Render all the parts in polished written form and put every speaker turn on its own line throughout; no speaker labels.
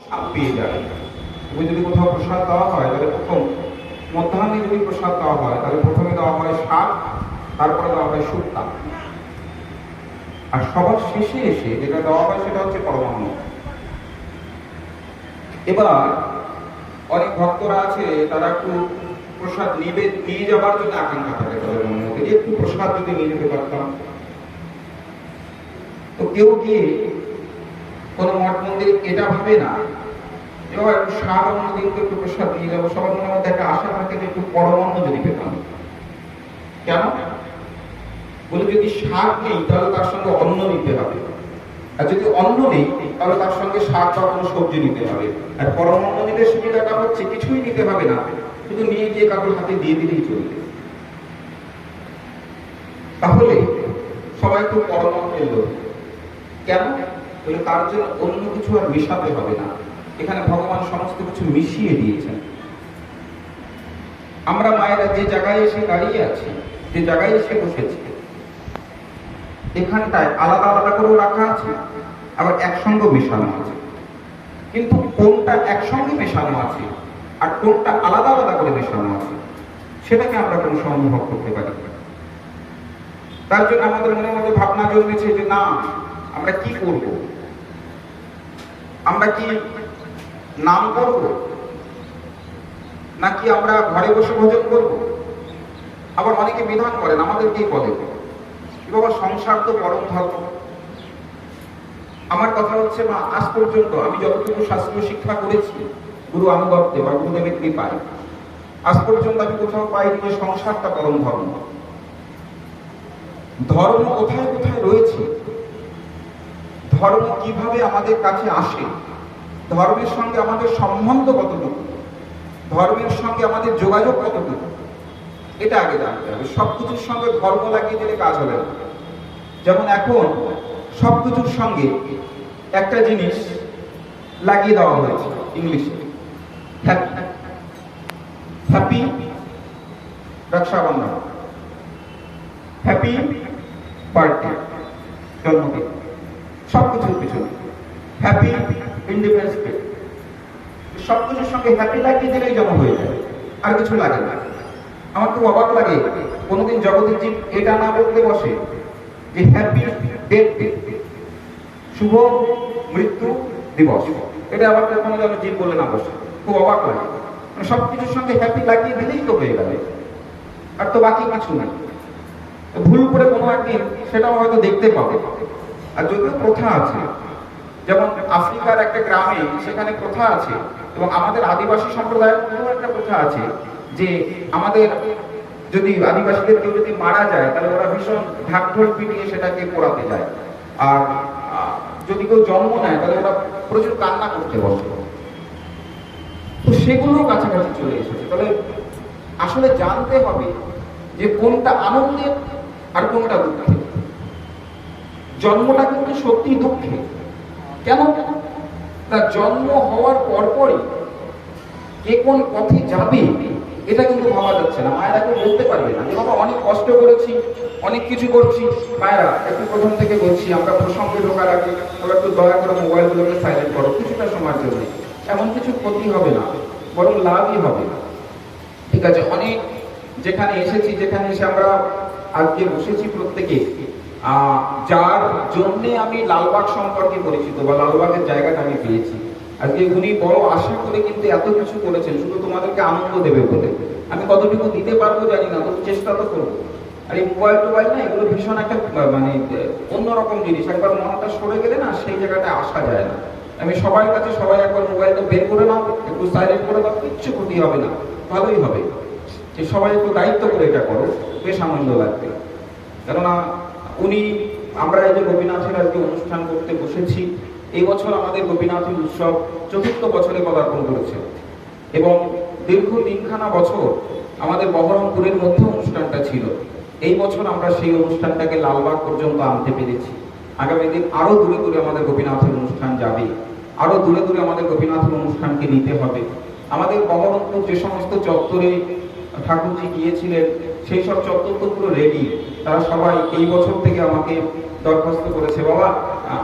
পেয়ে যাবে। তুমি যদি কোথাও প্রসাদ দেওয়া হয় তাহলে প্রথম মধ্যাহ্নে যদি প্রসাদ দেওয়া হয় তাহলে প্রথমে দেওয়া হয় শাক, তারপরে দেওয়া হয় শুক্তা, আর সবার শেষে এসে যেটা দেওয়া হয় সেটা হচ্ছে পরমান্ন। এবার অনেক ভক্তরা আছে তারা একটু প্রসাদ নিয়ে যাবার জন্য আকাঙ্ক্ষা থাকে তাদের মনের মধ্যে, একটু প্রসাদ যদি নিয়ে যেতে পারতাম। তো কেউ গিয়ে কোনো মঠ মন্দির এটা ভাবে না এবার শাক অন্যদিনকে একটু প্রসাদ নিয়ে যাবো, সবার মনের মধ্যে একটা আশা থাকে যে একটু পরমান্ন যদি পেতাম। কেন বলে, যদি শাক নেই তাহলে তার সঙ্গে অন্ন নিতে হবে, আর যদি অন্ন নেই তাহলে তার সঙ্গে শাক বা কোনো সবজি নিতে হবে। আর পরমান্ন নিতে সুবিধাটা হচ্ছে কিছুই নিতে হবে না, শুধু নিয়ে গিয়ে কারোর হাতে দিয়ে দিলেই চলবে। তাহলে সবাই খুব পরমান্ন এলো কেন বলে, তার জন্য অন্য কিছু আর মেশাতে হবে না, এখানে ভগবান সমস্ত কিছু মিশিয়ে দিয়েছেন। আমরা মায়েরা যে জায়গায় এসে দাঁড়িয়ে আছি, যে জায়গায় এসে বসেছি, এখানটায় আলাদা আলাদা করেও রাখা আছে, আবার একসঙ্গে মেশানো আছে। কিন্তু কোনটা একসঙ্গে মেশানো আছে আর কোনটা আলাদা আলাদা করে মেশানো আছে সেটাকে আমরা কোনো সময় অনুভব করতে পারি। তার জন্য আমাদের মনের মধ্যে ভাবনা জন্মেছে যে না, আমরা কি করব, আমরা কি নাম করব, নাকি আমরা ঘরে বসে ভোজন করব। আবার অনেকে বিধান করেন আমাদেরকেই বলে, বাবা সংসার তো পরম ধর্ম। আমার কথা হচ্ছে মা, আজ পর্যন্ত আমি যতটুকু শাস্ত্রীয় শিক্ষা করেছি গুরু আনুগত্যে বা গুরুদেবের কৃপায়, আজ পর্যন্ত আমি কোথাও পাইনি যে সংসারটা পরম ধর্ম। ধর্ম কোথায় কোথায় রয়েছে, ধর্ম কিভাবে আমাদের কাছে আসে, ধর্মের সঙ্গে আমাদের সম্বন্ধ কতটুকু, ধর্মের সঙ্গে আমাদের যোগাযোগ কতটুকু, এটা আগে জানতে হবে। সবকিছুর সঙ্গে ধর্ম লাগিয়ে দিলে কাজ হবে না। যেমন এখন সবকিছুর সঙ্গে একটা জিনিস লাগিয়ে দেওয়া হয়েছে ইংলিশে, হ্যাপি রক্ষাবন্ধন, হ্যাপি বার্থডে, জন্মদিন, সবকিছুর পিছনে হ্যাপি ইন্ডিপেন্ডেন্স ডে, সবকিছুর সঙ্গে হ্যাপি লাগিয়ে দিলেই জমা হয়ে যাবে, আর কিছু লাগে না। আমার খুব অবাক লাগে, কোনোদিন জগতের জীব এটা না বলতে বসে যে হ্যাপি ডেথ ডে, শুভ মৃত্যু দিবস, এটা আবার কোনো যেন জীব বলে না বসে, খুব অবাক লাগে। মানে সবকিছুর সঙ্গে হ্যাপি লাগিয়ে দিলেই তো হয়ে গেলে, আর তো বাকি কিছু নাই। ভুল করে কোনো একদিন সেটাও হয়তো দেখতে পাবে। আর যদিও প্রথা আছে, যেমন আফ্রিকার একটা গ্রামে সেখানে প্রথা আছে, এবং আমাদের আদিবাসী সম্প্রদায়ের মধ্যেও একটা প্রথা আছে যে আমাদের যদি আদিবাসীদের কেউ যদি মারা যায় তাহলে ওরা ভীষণ ঢাকঢোল পিটিয়ে সেটাকে পোড়াতে যায়, আর যদি কেউ জন্ম নেয় তাহলে ওরা প্রচুর কান্না করতে বসে। তো সেগুলো কাছাকাছি চলে এসেছে। তাহলে আসলে জানতে হবে যে কোনটা আনন্দের আর কোনটা দুঃখের। জন্মটা কিন্তু সত্যি দুঃখে। কেন? তার জন্ম হওয়ার পরপরই কে কোন পথে যাবে এটা কিন্তু ভাবা যাচ্ছে না। মায়েরা কেউ বলতে পারবে না যে বাবা অনেক কষ্ট করেছি, অনেক কিছু করছি। মায়েরা একটু প্রথম থেকে বলছি, আমরা প্রসঙ্গে ঢোকার আগে ওরা একটু দয়া করে মোবাইলগুলোকে সাইলেন্ট করো কিছুটা সময়ের জন্য। এমন কিছু ক্ষতি হবে না, বরং লাভই হবে। ঠিক আছে, অনেক যেখানে এসেছি, যেখানে এসে আমরা আজকে বসেছি প্রত্যেকে, যার জন্যে আমি লালবাগ সম্পর্কে পরিচিত বা লালবাগের জায়গাটা আমি পেয়েছি। আজকে উনি বড় আশা করে কিন্তু এত কিছু করেছেন শুধু তোমাদেরকে আনন্দ দেবে বলে। আমি কতটুকু দিতে পারবো জানি না, তবু চেষ্টা তো করবো। আর এই মোবাইল টোবাইল না, এগুলো ভীষণ একটা মানে অন্যরকম জিনিস। একবার মনটা সরে গেলে না সেই জায়গাটায় আসা যায় না। আমি সবার কাছে, সবাই একবার মোবাইলটা বের করে নাও, একটু সাইলেন্ট করে দাও, কিচ্ছু ক্ষতি হবে না, ভালোই হবে। যে সবাই একটু দায়িত্ব করে এটা করো, বেশ আনন্দ লাগবে। কেননা উনি, আমরা এই যে গোপীনাথের আজকে অনুষ্ঠান করতে বসেছি, এই বছর আমাদের গোপীনাথের উৎসব ৪র্থ বছরে পদার্পণ করেছে, এবং দীর্ঘ ৩খানা বছর আমাদের বহরমপুরের মধ্যে অনুষ্ঠানটা ছিল। এই বছর আমরা সেই অনুষ্ঠানটাকে লালবাগ পর্যন্ত আনতে পেরেছি। আগামী দিন আরো দূরে দূরে আমাদের গোপীনাথের অনুষ্ঠান যাবে, আরো দূরে দূরে আমাদের গোপীনাথের অনুষ্ঠানকে নিতে হবে। আমাদের বহরমপুর যে সমস্ত চত্বরে ঠাকুরজি গিয়েছিলেন সেই সব চত্বর তো পুরো রেডি। তারা সবাই এই বছর থেকে আমাকে দরখাস্ত করেছে, বাবা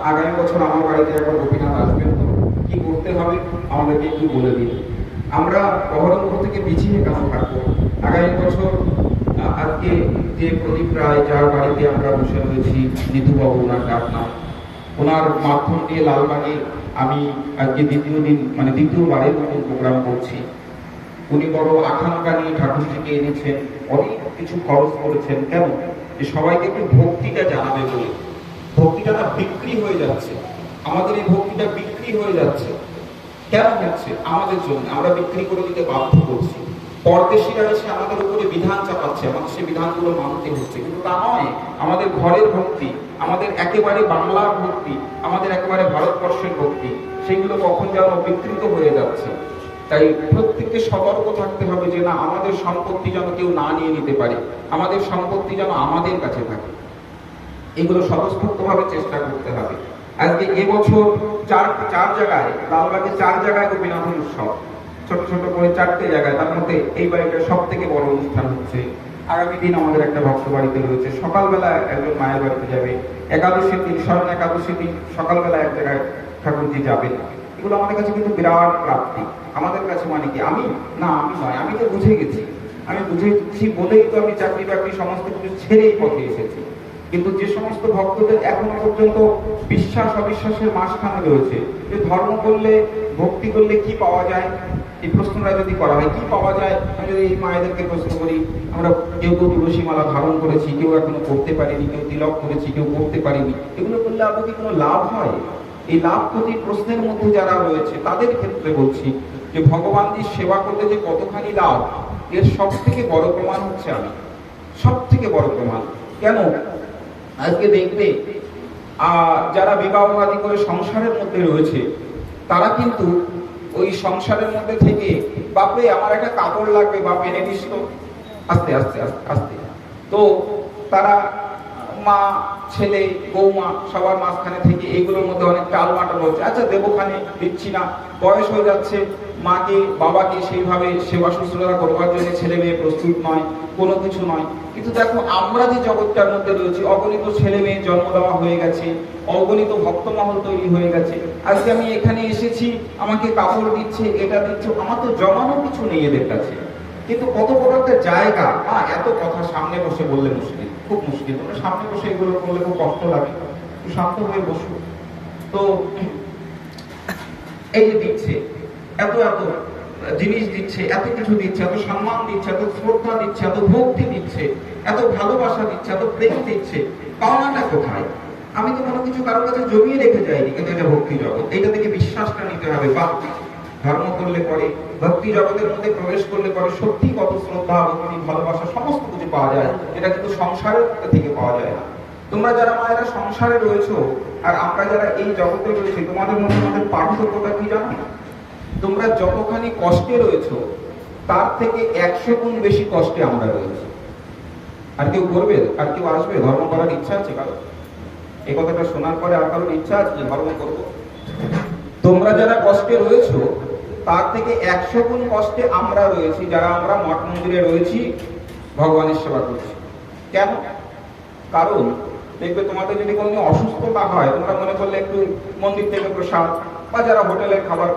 আগামী বছর আমার বাড়িতে একবার গোপীনাথ আসবেন তো। কি করতে হবে আমাদেরকে একটু বলে দিন। আমরা বহরমপুর থেকে পিছিয়ে কেন থাকবো? আগামী বছর আজকে যে প্রদীপ রায় যার বাড়িতে আমরা বসে রয়েছি, নিধুবাবু ওনার ডাক নাম, ওনার মাধ্যম দিয়ে লালবাগে আমি আজকে দ্বিতীয়বারের মতন প্রোগ্রাম করছি। উনি বড় আকাঙ্ক্ষা নিয়ে ঠাকুরজিকে এনেছেন, অনেক কিছু খরচ করেছেন। কেন? যে সবাইকে একটু ভক্তিটা জানাবে বলে। ভক্তিটা না বিক্রি হয়ে যাচ্ছে, আমাদের এই ভক্তিটা বিক্রি হয়ে যাচ্ছে। কেন হচ্ছে? আমাদের জন্য আমরা বিক্রি করে দিতে বাধ্য করছি। পরদেশিরা এসে আমাদের উপরে বিধান চাপাচ্ছে, আমাদের সেই বিধানগুলো মানতে হচ্ছে। কিন্তু তা নয়, আমাদের ঘরের ভক্তি, আমাদের একেবারে বাংলার ভক্তি, আমাদের একেবারে ভারতবর্ষের ভক্তি, সেগুলো কখন যেন বিকৃত হয়ে যাচ্ছে। তাই প্রত্যেককে সতর্ক থাকতে হবে যে না, আমাদের সম্পত্তি যেন কেউ না নিয়ে নিতে পারে, আমাদের সম্পত্তি যেন আমাদের কাছে থাকে। এগুলো স্বতঃস্ফূর্তভাবে চেষ্টা করতে হবে। আজকে এবছর চার জায়গায়, লালবাগে 4 জায়গায় গোপীনাথের উৎসব, ছোট ছোট করে 4টে জায়গায়, তার মধ্যে এই বাড়িটা সব থেকে বড় অনুষ্ঠান হচ্ছে। আগামী দিন আমাদের একটা ভক্ত বাড়িতে রয়েছে, সকালবেলা একজন মায়ের বাড়িতে যাবে, একাদশীর দিন, স্বর্ণ একাদশীর দিন সকালবেলা এক জায়গায় ঠাকুরজি যাবেন। এগুলো আমাদের কাছে কিন্তু বিরাট প্রাপ্তি। আমাদের কাছে মানে কি, আমি নয়, আমি তো বুঝে গেছি, আমি বুঝেছি বলেই তো আমি চাকরি বাকরি সমস্ত কিছু ছেড়েই পথে এসেছি। কিন্তু যে সমস্ত ভক্তদের এখনো পর্যন্ত বিশ্বাস অবিশ্বাসের মাঝখানে রয়েছে, যে ধর্ম করলে, ভক্তি করলে কি পাওয়া যায়, এই প্রশ্নটা যদি করা হয় কি পাওয়া যায়, আমি যদি এই মায়েদেরকে প্রশ্ন করি, আমরা কেউ তুলসী মালা ধারণ করেছি, কেউ এখনো করতে পারিনি, কেউ তিলক করেছি, কেউ করতে পারিনি, এগুলো করলে আপনার কি কোনো লাভ হয়? এই লাভ ক্ষতির প্রশ্নের মধ্যে যারা রয়েছে তাদের ক্ষেত্রে বলছি যে ভগবানজির সেবা করলে যে কতখানি লাভ, এর সব থেকে বড় প্রমাণ হচ্ছে আমি, সব থেকে বড় প্রমাণ। কেন? আজকে দেখবে যারা বিবাহ আদি করে সংসারের মধ্যে রয়েছে, তারা কিন্তু ওই সংসারের মধ্যে থেকে, বাপরে আমার একটা কাপড় লাগবে, বাপ এনে দিস তো, আস্তে আস্তে আস্তে আস্তে, তো তারা মা, ছেলে, বৌমা সবার মাঝখানে থেকে এইগুলোর মধ্যে অনেক টালমাটাল হচ্ছে। আচ্ছা দেবোখানে দিচ্ছি না, বয়স হয়ে যাচ্ছে, মাকে বাবাকে সেইভাবে সেবা শুশ্রূষা করবার জন্য ছেলে মেয়ে প্রস্তুত নয়, কোনো কিছু নয়। কিন্তু দেখো আমরা যে জগৎটার মধ্যে রয়েছি, অগণিত ছেলে মেয়ে জন্ম দেওয়া হয়ে গেছে, অগণিত ভক্তমহল তৈরি হয়ে গেছে। আজকে আমি এখানে এসেছি, আমাকে কাপড় দিচ্ছে, এটা দিচ্ছে, আমার তো জমানো কিছু নেই এদের কাছে। কিন্তু কত বড় একটা জায়গা, এত কথা সামনে বসে বললে মুশকিল, খুব মুশকিল। তোমরা সামনে বসে এগুলো করলে খুব কষ্ট লাগে, একটু শান্ত হয়ে বসো। তো এই যে দিচ্ছে, এত এত জিনিস দিচ্ছে, এত কিছু দিচ্ছে, এত সম্মান দিচ্ছে, এত শ্রদ্ধা দিচ্ছে, এত ভক্তি দিচ্ছে, এত ভালোবাসা দিচ্ছে, এত প্রেম দিচ্ছে, পাওনাটা কোথায়? আমি তো কোনো কিছু কারোর কাছে জমিয়ে রেখে যাইনি, কিন্তু এটা ভক্তি জগৎ, এইটা থেকে বিশ্বাসটা নিতে হবে। বা ধর্ম করলে পরে, ভক্তি জগতের মধ্যে প্রবেশ করলে পরে সত্যি কত শ্রদ্ধা, ভক্তি, ভালোবাসা সমস্ত কিছু পাওয়া যায়, এটা কিন্তু সংসারের থেকে পাওয়া যায় না। তোমরা যারা মায়েরা সংসারে রয়েছো আর আমরা যারা এই জগতে রয়েছি, তোমাদের মধ্যে আমাদের পার্থক্যটা কি জানো? তোমরা যতখানি কষ্টে রয়েছো তার থেকে 100 গুণ বেশি কষ্টে আমরা রয়েছি। আর কেউ করবে, আর কেউ আসবে ধর্ম করার ইচ্ছা আছে কারো? এই কথাটা শোনার পরে আর কারোর ইচ্ছা আছে যে ধর্ম করবো? তোমরা যারা কষ্টে রয়েছো তার থেকে 100 গুণ কষ্টে আমরা রয়েছি, যারা আমরা মঠ মন্দিরে রয়েছি, ভগবানের সেবা করছি। কেন? কারণ দেখবে তোমাদের যদি কোনো অসুস্থতা হয়, তোমরা মনে করলে একটু মন্দির থেকে প্রসাদ বা যারা হোটেলের খাবার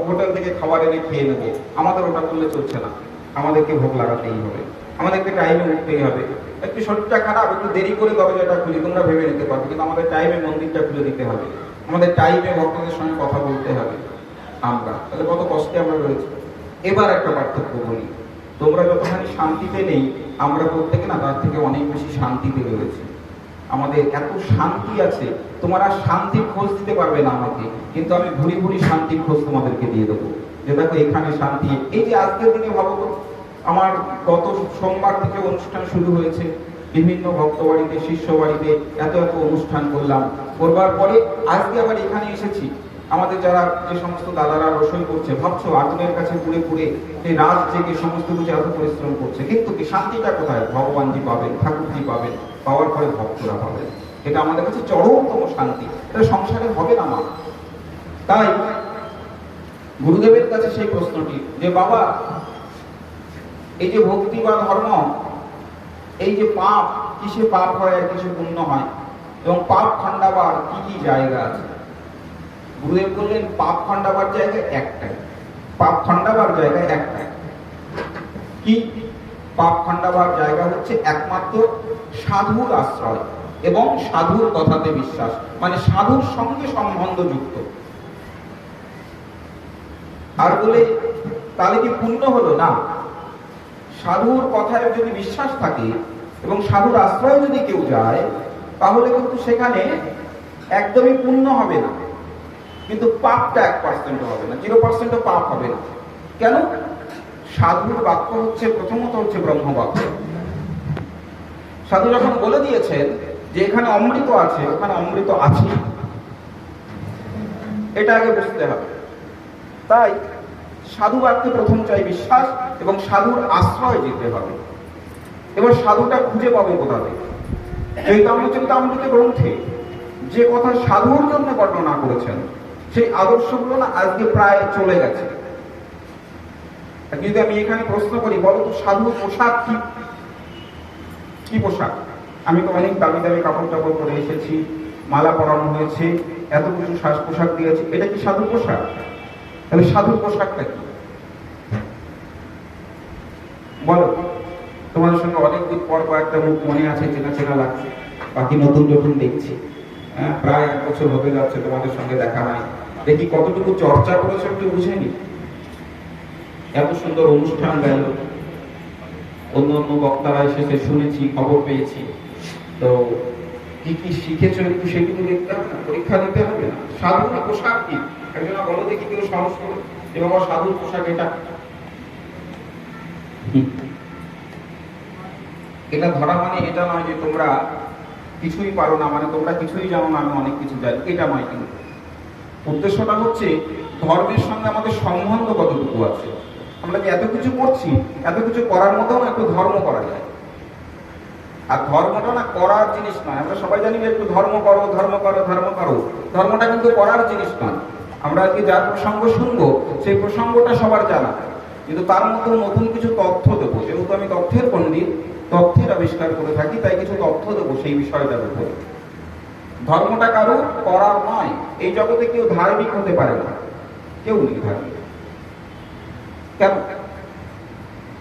হোটেল থেকে খাবার এনে খেয়ে নেবো, আমাদের ওটা করলে চলছে না, আমাদেরকে ভোগ লাগাতেই হবে, আমাদেরকে টাইমে উঠতেই হবে। একটু শরীরটা খারাপ, একটু দেরি করে দরজাটা খুলি, তোমরা ভেবে নিতে পারবে, কিন্তু আমাদের টাইমে মন্দিরটা খুলে দিতে হবে, আমাদের টাইমে ভক্তদের সঙ্গে কথা বলতে হবে। আমরা তাহলে কত কষ্টে আমরা রয়েছি। এবার একটা পার্থক্য বলি, তোমরা যতখানি শান্তিতে নেই, আমরা প্রত্যেকে না তার থেকে অনেক বেশি শান্তিতে রয়েছি। আমাদের এত শান্তি আছে, তোমরা শান্তির খোঁজ দিতে পারবে না আমাকে, কিন্তু আমি ভুরি ভুরি শান্তির খোঁজ তোমাদেরকে দিয়ে দেবো, যে দেখো এখানে শান্তি। এই যে আজকের দিনে ভাবো তো, আমার গত সোমবার থেকে অনুষ্ঠান শুরু হয়েছে, বিভিন্ন ভক্ত বাড়িতে, শিষ্য বাড়িতে এত এত অনুষ্ঠান করলাম, করবার পরে আজকে আবার এখানে এসেছি। আমাদের যারা যে সমস্ত দাদারা রসই করছে, ভাবছো আগুনের কাছে পুড়ে পুড়ে এই রাত জেগে সমস্ত কিছু এত পরিশ্রম করছে, কিন্তু কি শান্তিটা কোথায়? ভগবানজি পাবেন, ঠাকুরজি পাবেন, পাওয়ার পরে ভক্তরা পাবেন। এটা আমাদের কাছে চরমতম শান্তি, এটা সংসারে হবে না মা। তাই গুরুদেবের কাছে সেই প্রশ্নটি যে বাবা, এই যে ভক্তি বা ধর্ম, এই যে পাপ, কিসে পাপ হয় আর কিসে পুণ্য হয়, এবং পাপ খণ্ডাবার কি কি জায়গা আছে? গুরুদেব বললেন পাপ খণ্ডাবার জায়গায় একটাই, পাপ খণ্ডাবার জায়গায় একটাই। কি পাপ খণ্ডাবার জায়গা হচ্ছে একমাত্র সাধুর আশ্রয় এবং সাধুর কথাতে বিশ্বাস, মানে সাধুর সঙ্গে সম্বন্ধ যুক্ত। আর বলে তাহলে কি পুণ্য হলো? না, সাধুর কথায় যদি বিশ্বাস থাকে এবং সাধুর আশ্রয়ে যদি কেউ যায় তাহলে কিন্তু সেখানে একদমই পুণ্য হবে না, কিন্তু পাপটা 1% হবে না, 0% পাপ হবে না। কেন? সাধুর বাক্য হচ্ছে প্রথমত হচ্ছে ব্রহ্মবাক্য। সাধু যখন বলে দিয়েছেন যে এখানে অমৃত আছে, ওখানে অমৃত আছে, এটা আগে বুঝতে হবে। তাই সাধু বাক্যে প্রথম চাই বিশ্বাস এবং সাধুর আশ্রয় যেতে হবে। এবার সাধুটা খুঁজে পাবে কোথা থেকে? চৈতন্যচরিতামৃত গ্রন্থে যে কথা সাধুর জন্য বর্ণনা করেছেন সেই আদর্শগুলো না আজকে প্রায় চলে গেছে। যদি আমি এখানে প্রশ্ন করি, বলো তো সাধুর পোশাক কি? কি পোশাক? আমি তো অনেক দামি দামি কাপড় টাপড় পরে এসেছি, মালা পরানো হয়েছে, এত কিছু সাজ পোশাক দিয়েছি, এটা কি সাধুর পোশাক? তাহলে সাধুর পোশাকটা কি বলো? তোমাদের সঙ্গে অনেক দিন পর কয়েকটা মুখ মনে আছে, চেনা চেনা লাগছে, বাকি নতুন নতুন দেখছি। প্রায় 1 বছর হতে যাচ্ছে তোমাদের সঙ্গে দেখা নাই, দেখি কতটুকু চর্চা করেছে একটু বুঝে নি। এত সুন্দর অনুষ্ঠান গেল, অন্য অন্য বক্তারা এসেছে, শুনেছি, খবর পেয়েছি, তো কি কি শিখেছো একটু সেগুলো দেখতে হবে না? পরীক্ষা দিতে হবে না? সাধুর পোশাক কি? একজন বলো দেখি কেউ সাহস করো যে বাবা সাধুর পোশাক এটা। এটা ধরা মানে এটা নয় যে তোমরা কিছুই পারো না, মানে তোমরা কিছুই জানো না, আমি অনেক কিছু জানি, এটা নয়। কিন্তু উদ্দেশ্যটা হচ্ছে ধর্মের সঙ্গে আমাদের সম্বন্ধ কতটুকু আছে। আমরা যে এত কিছু করছি, এত কিছু করার মতো না একটু ধর্ম করা যায়। আর ধর্মটা না করার জিনিস নয়। আমরা সবাই জানি যে একটু ধর্ম করো, ধর্ম করো, ধর্ম করো, ধর্মটা কিন্তু করার জিনিস নয়। আমরা আজকে যার প্রসঙ্গ শুনবো সেই প্রসঙ্গটা সবার জানা, কিন্তু তার মধ্যে নতুন কিছু তথ্য দেবো। যেহেতু আমি তথ্যের পণ্ডিত, তথ্যের আবিষ্কার করে থাকি, তাই কিছু তথ্য দেবো সেই বিষয়টার উপরে। ধর্মটা কারো করার নয়। এই জগতে কেউ ধার্মিক হতে পারে না, কেউ নেই ধার্মিক। কেন?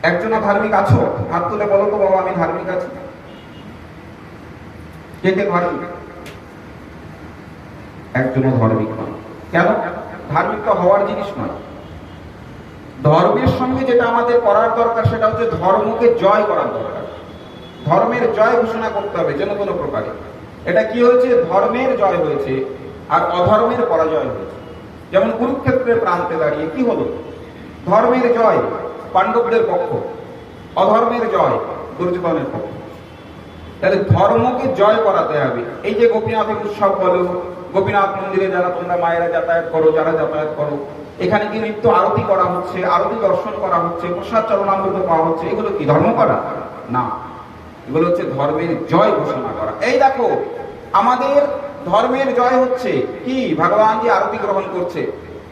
একজনা ধার্মিক আছো? হাত তুলে বলো তো বাবা আমি ধার্মিক আছি। কে কে ধার্মিক? একজনও ধার্মিক নয়। কেন? ধার্মিকটা হওয়ার জিনিস নয়। ধর্মের সঙ্গে যেটা আমাদের করার দরকার সেটা হচ্ছে ধর্মকে জয় করার দরকার। ধর্মের জয় ঘোষণা করতে হবে যেন কোনো প্রকারে। এটা কি হয়েছে? ধর্মের জয় হয়েছে আর অধর্মের পরাজয় হয়েছে। যেমন কুরুক্ষেত্রের প্রান্তে দাঁড়িয়ে কি হলো? ধর্মের জয় পাণ্ডবদের পক্ষ, অধর্মের জয় দুর্যোধনের পক্ষ। তাহলে ধর্মকে জয় করাতে হবে। এই যে গোপীনাথের উৎসব বলো, গোপীনাথ মন্দিরে যারা তোমরা মায়েরা যাতায়াত করো, যারা যাতায়াত করো, এখানে কি নিত্য আরতি করা হচ্ছে, আরতি দর্শন করা হচ্ছে, প্রসাদ চরণামৃত পাওয়া হচ্ছে, এগুলো কি ধর্ম করা? না, এগুলো হচ্ছে ধর্মের জয় ঘোষণা করা। এই দেখো আমাদের ধর্মের জয় হচ্ছে কি? ভগবান যে আরতি গ্রহণ করছে,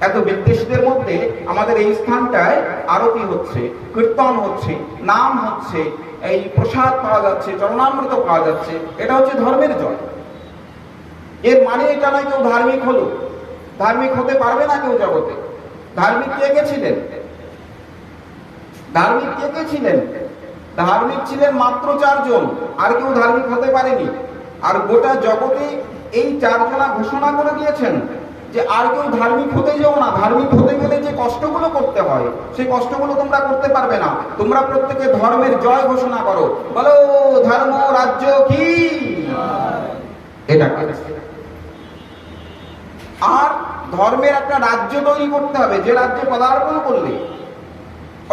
এত বিদ্বেষীদের মধ্যে আমাদের এই স্থানটায় আরতি হচ্ছে, কীর্তন হচ্ছে, নাম হচ্ছে, এই প্রসাদ পাওয়া যাচ্ছে, চরণামৃত পাওয়া যাচ্ছে, এটা হচ্ছে ধর্মের জয়। এর মানে এটা নয় কেউ ধার্মিক হলো। ধার্মিক হতে পারবে না কেউ জগতে। ধার্মিক কে কে ছিলেন? ধার্মিক কে কে ছিলেন? ধার্মিক ছিলেন মাত্র 4 জন, আর কেউ ধার্মিক হতে পারেনি। আর গোটা জগতে এই 4 জনা ঘোষণা করে দিয়েছেন যে আর কেউ ধার্মিক হতে যাও না। ধার্মিক হতে গেলে যে কষ্টগুলো করতে হয় সেই কষ্টগুলো তোমরা করতে পারবে না। তোমরা প্রত্যেকে ধর্মের জয় ঘোষণা করো, বলো ধর্ম রাজ্য কি। এটা আর ধর্মের একটা রাজ্য তৈরি করতে হবে, যে রাজ্যে পদার্পণ করলে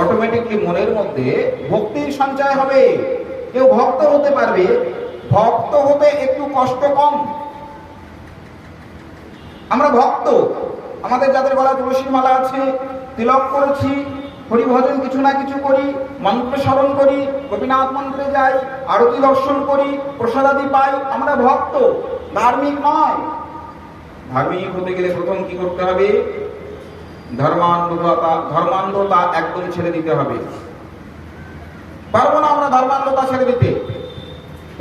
অটোমেটিকলি মনের মধ্যে ভক্তির সঞ্চয় হবে। কেউ ভক্ত হতে পারবে। ভক্ত হতে একটু কষ্ট কম। আমরা ভক্ত, আমাদের যাদের গলায় তুলসীর মালা আছে, তিলক করেছি, হরিভজন কিছু না কিছু করি, মন্ত্র স্মরণ করি, গোপীনাথ মন্দিরে যাই, আরতি দর্শন করি, প্রসাদাদি পাই, আমরা ভক্ত, ধার্মিক নয়। ধার্মিক হতে গেলে প্রথম কি করতে হবে? ধর্মান্ধতা একদম ছেড়ে দিতে হবে। পারবো না আমরা ধর্মান্ধতা ছেড়ে দিতে।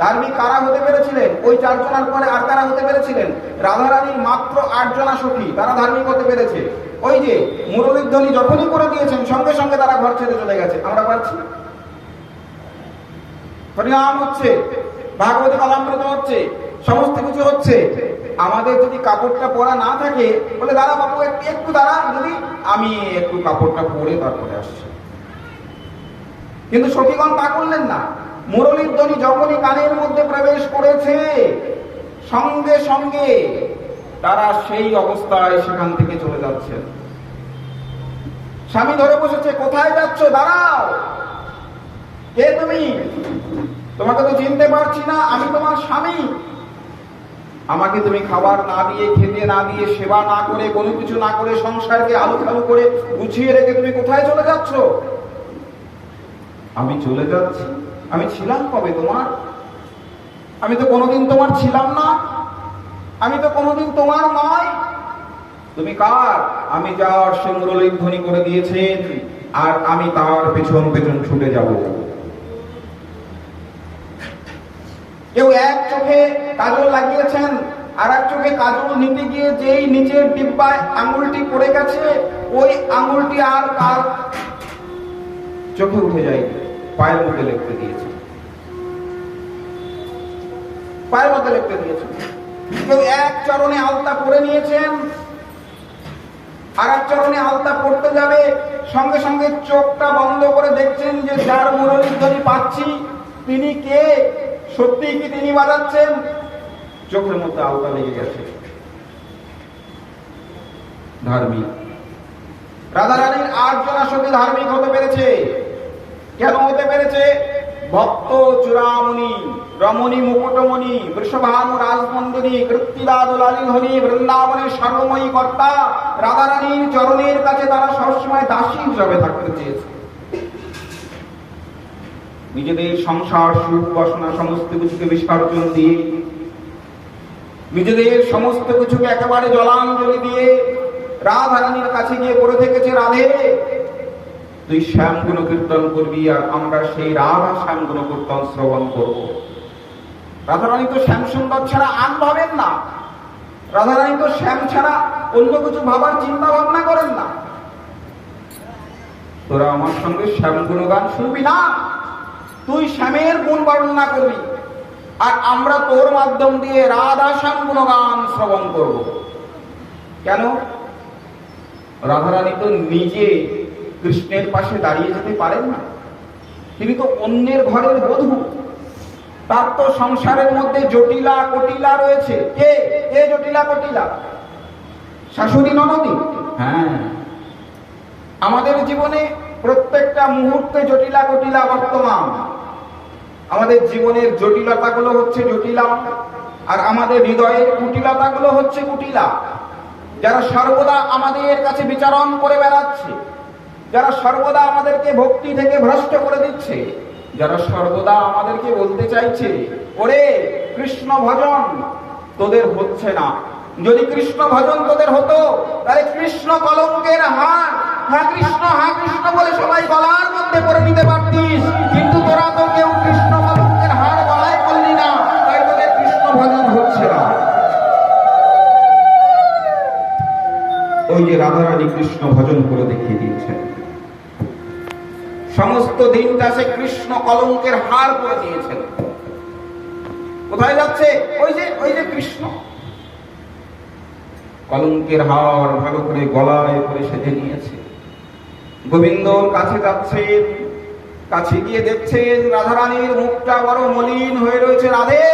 ধার্মিক কারা হতে পেরেছিলেন? ওই 4 জনের পরে আর কারা হতে পেরেছিলেন? রাধারানীর মাত্র 8 জনা সখী, তারা ধার্মিক হতে পেরেছে। ওই যে মুরলীর ধ্বনি যখনই করে দিয়েছেন সঙ্গে সঙ্গে তারা ঘর ছেড়ে চলে গেছে। আমরা পারছি, হরিনাম হচ্ছে, ভাগবতী কথামৃত হচ্ছে, সমস্ত কিছু হচ্ছে। আমাদের যদি কাপড়টা পরা না থাকে, বলে দাঁড়া বাবু একটু দাঁড়া, যদি আমি একটু কাপড়টা পরে তারপরে আসছি। কিন্তু সখীগণ তা করলেন না। মুরলীর ধ্বনি যখনই কানের মধ্যে প্রবেশ করেছে সঙ্গে সঙ্গে তারা সেই অবস্থায় সেখান থেকে চলে যাচ্ছেন। স্বামী ধরে বসেছে, কোথায় যাচ্ছ? দাঁড়াও, কে তুমি? তোমাকে তো চিনতে পারছি না, আমি তোমার স্বামী। আমাকে তুমি খাবার না দিয়ে, খেতে না দিয়ে, সেবা না করে, কোনো কিছু না করে, সংসারকে আলু খালু করে গুছিয়ে রেখে তুমি কোথায় চলে যাচ্ছ? আমি চলে যাচ্ছি? আমি ছিলাম কবে তোমার? আমি তো কোনোদিন তোমার ছিলাম না, আমি তো কোনোদিন তোমার নয়। তুমি কার? আমি যার সে মুরলীর ধ্বনি করে দিয়েছেন, আর আমি তার পেছন পেছন ছুটে যাব। কেউ এক চোখে কাজল লাগিয়েছেন, আর এক চোখে কাজল নিতে গিয়ে যেই নিচের ডিব্বায় আঙুলটি পড়ে গেছে, ওই আঙুলটি আর কার চোখে উঠে যায়, পায়ের মধ্যে লিখতে দিয়েছে, পায়ের মধ্যে লিখতে দিয়েছে। কেউ এক চরণে আলতা পরে নিয়েছেন, আর এক চরণে আলতা পড়তে যাবে, সঙ্গে সঙ্গে চোখটা বন্ধ করে দেখছেন যে যার মুরলীর ধ্বনি পাচ্ছি তিনি কে, সত্যি কি তিনি বাজাচ্ছেন? চোখের মধ্যে আলতা লেগে গেছে। ধার্মিক রাধারানীর 8 জনা সখী ধার্মিক হতে পেরেছে। কেন হতে পেরেছে? ভক্ত চূড়ামণি, রমণী মুকুটমণি, বৃষভানু রাজমন্দিনী, কৃত্তিদা দুলালী ধ্বনি, বৃন্দাবনের সর্বময়ী কর্তা রাধারানীর চরণের কাছে তারা সবসময় দাসী হিসাবে থাকতে চেয়েছে। নিজেদের সংসার সুখ বাসনা সমস্ত কিছুকে বিসর্জন দিয়ে, নিজেদের সমস্ত কিছুকে একেবারে জলাঞ্জলি দিয়ে রাধারানীর কাছে গিয়ে পড়ে থেকেছে, রাধে তুই শ্যাম গুণ কীর্তন করবি, আর আমরা সেই রাধা শ্যাম গুণ কীর্তন শ্রবণ করব। রাধারানী তো শ্যাম সুন্দর ছাড়া আন ভাবেন না, রাধারানী তো শ্যাম ছাড়া অন্য কিছু ভাবার চিন্তা ভাবনা করেন না। তোরা আমার সঙ্গে শ্যাম গুণগান শুনবি না, তুই শ্যামের গুণ বর্ণনা করবি, আর আমরা তোর মাধ্যম দিয়ে রাধা শ্যাম গুণগান শ্রবণ করব। কেন? রাধারানী তো নিজে কৃষ্ণের পাশে দাঁড়িয়ে যেতে পারেন না, তিনি তো অন্যের ঘরের বধূ। তার তো সংসারের মধ্যে জটিলা কটিলা রয়েছে। কে কে জটিলা কটিলা? শাশুড়ি ননদী। হ্যাঁ, আমাদের জীবনে প্রত্যেকটা মুহূর্তে জটিলা কটিলা বর্তমান। আমাদের জীবনের জটিলতাগুলো হচ্ছে জটিলা, আর আমাদের হৃদয়ের কুটিলতাগুলো হচ্ছে কুটিলা। যারা সর্বদা আমাদের কাছে বিচারণ করে বেড়াচ্ছে, যারা সর্বদা আমাদেরকে ভক্তি থেকে ভ্রষ্ট করে দিচ্ছে, যারা সর্বদা আমাদেরকে বলতে চাইছে ওরে কৃষ্ণ ভজন তোদের হচ্ছে না। যদি কৃষ্ণ ভজন তোদের হতো তাহলে কৃষ্ণ কলঙ্কের হার হ্যাঁ কৃষ্ণ বলে সবাই গলার মধ্যে পরে নিতে পারতিস, কিন্তু তোরা তো কেউ কৃষ্ণ কলঙ্কের হার গলায় পড়লি না, তাই তোদের কৃষ্ণ ভজন হচ্ছে না। ওই যে রাধারানী কৃষ্ণ ভজন করে দেখিয়ে দিয়েছেন, সমস্ত দিনটা সে কৃষ্ণ কলঙ্কের হার করে দিয়েছেন। কোথায় যাচ্ছে? ওই যে কৃষ্ণ কলঙ্কের হার ভালো করে গলায় করে সেজে নিয়েছে। গোবিন্দর কাছে যাচ্ছেন, কাছে গিয়ে দেখছেন রাধারানীর মুখটা বড় মলিন হয়ে রয়েছে। রাধে,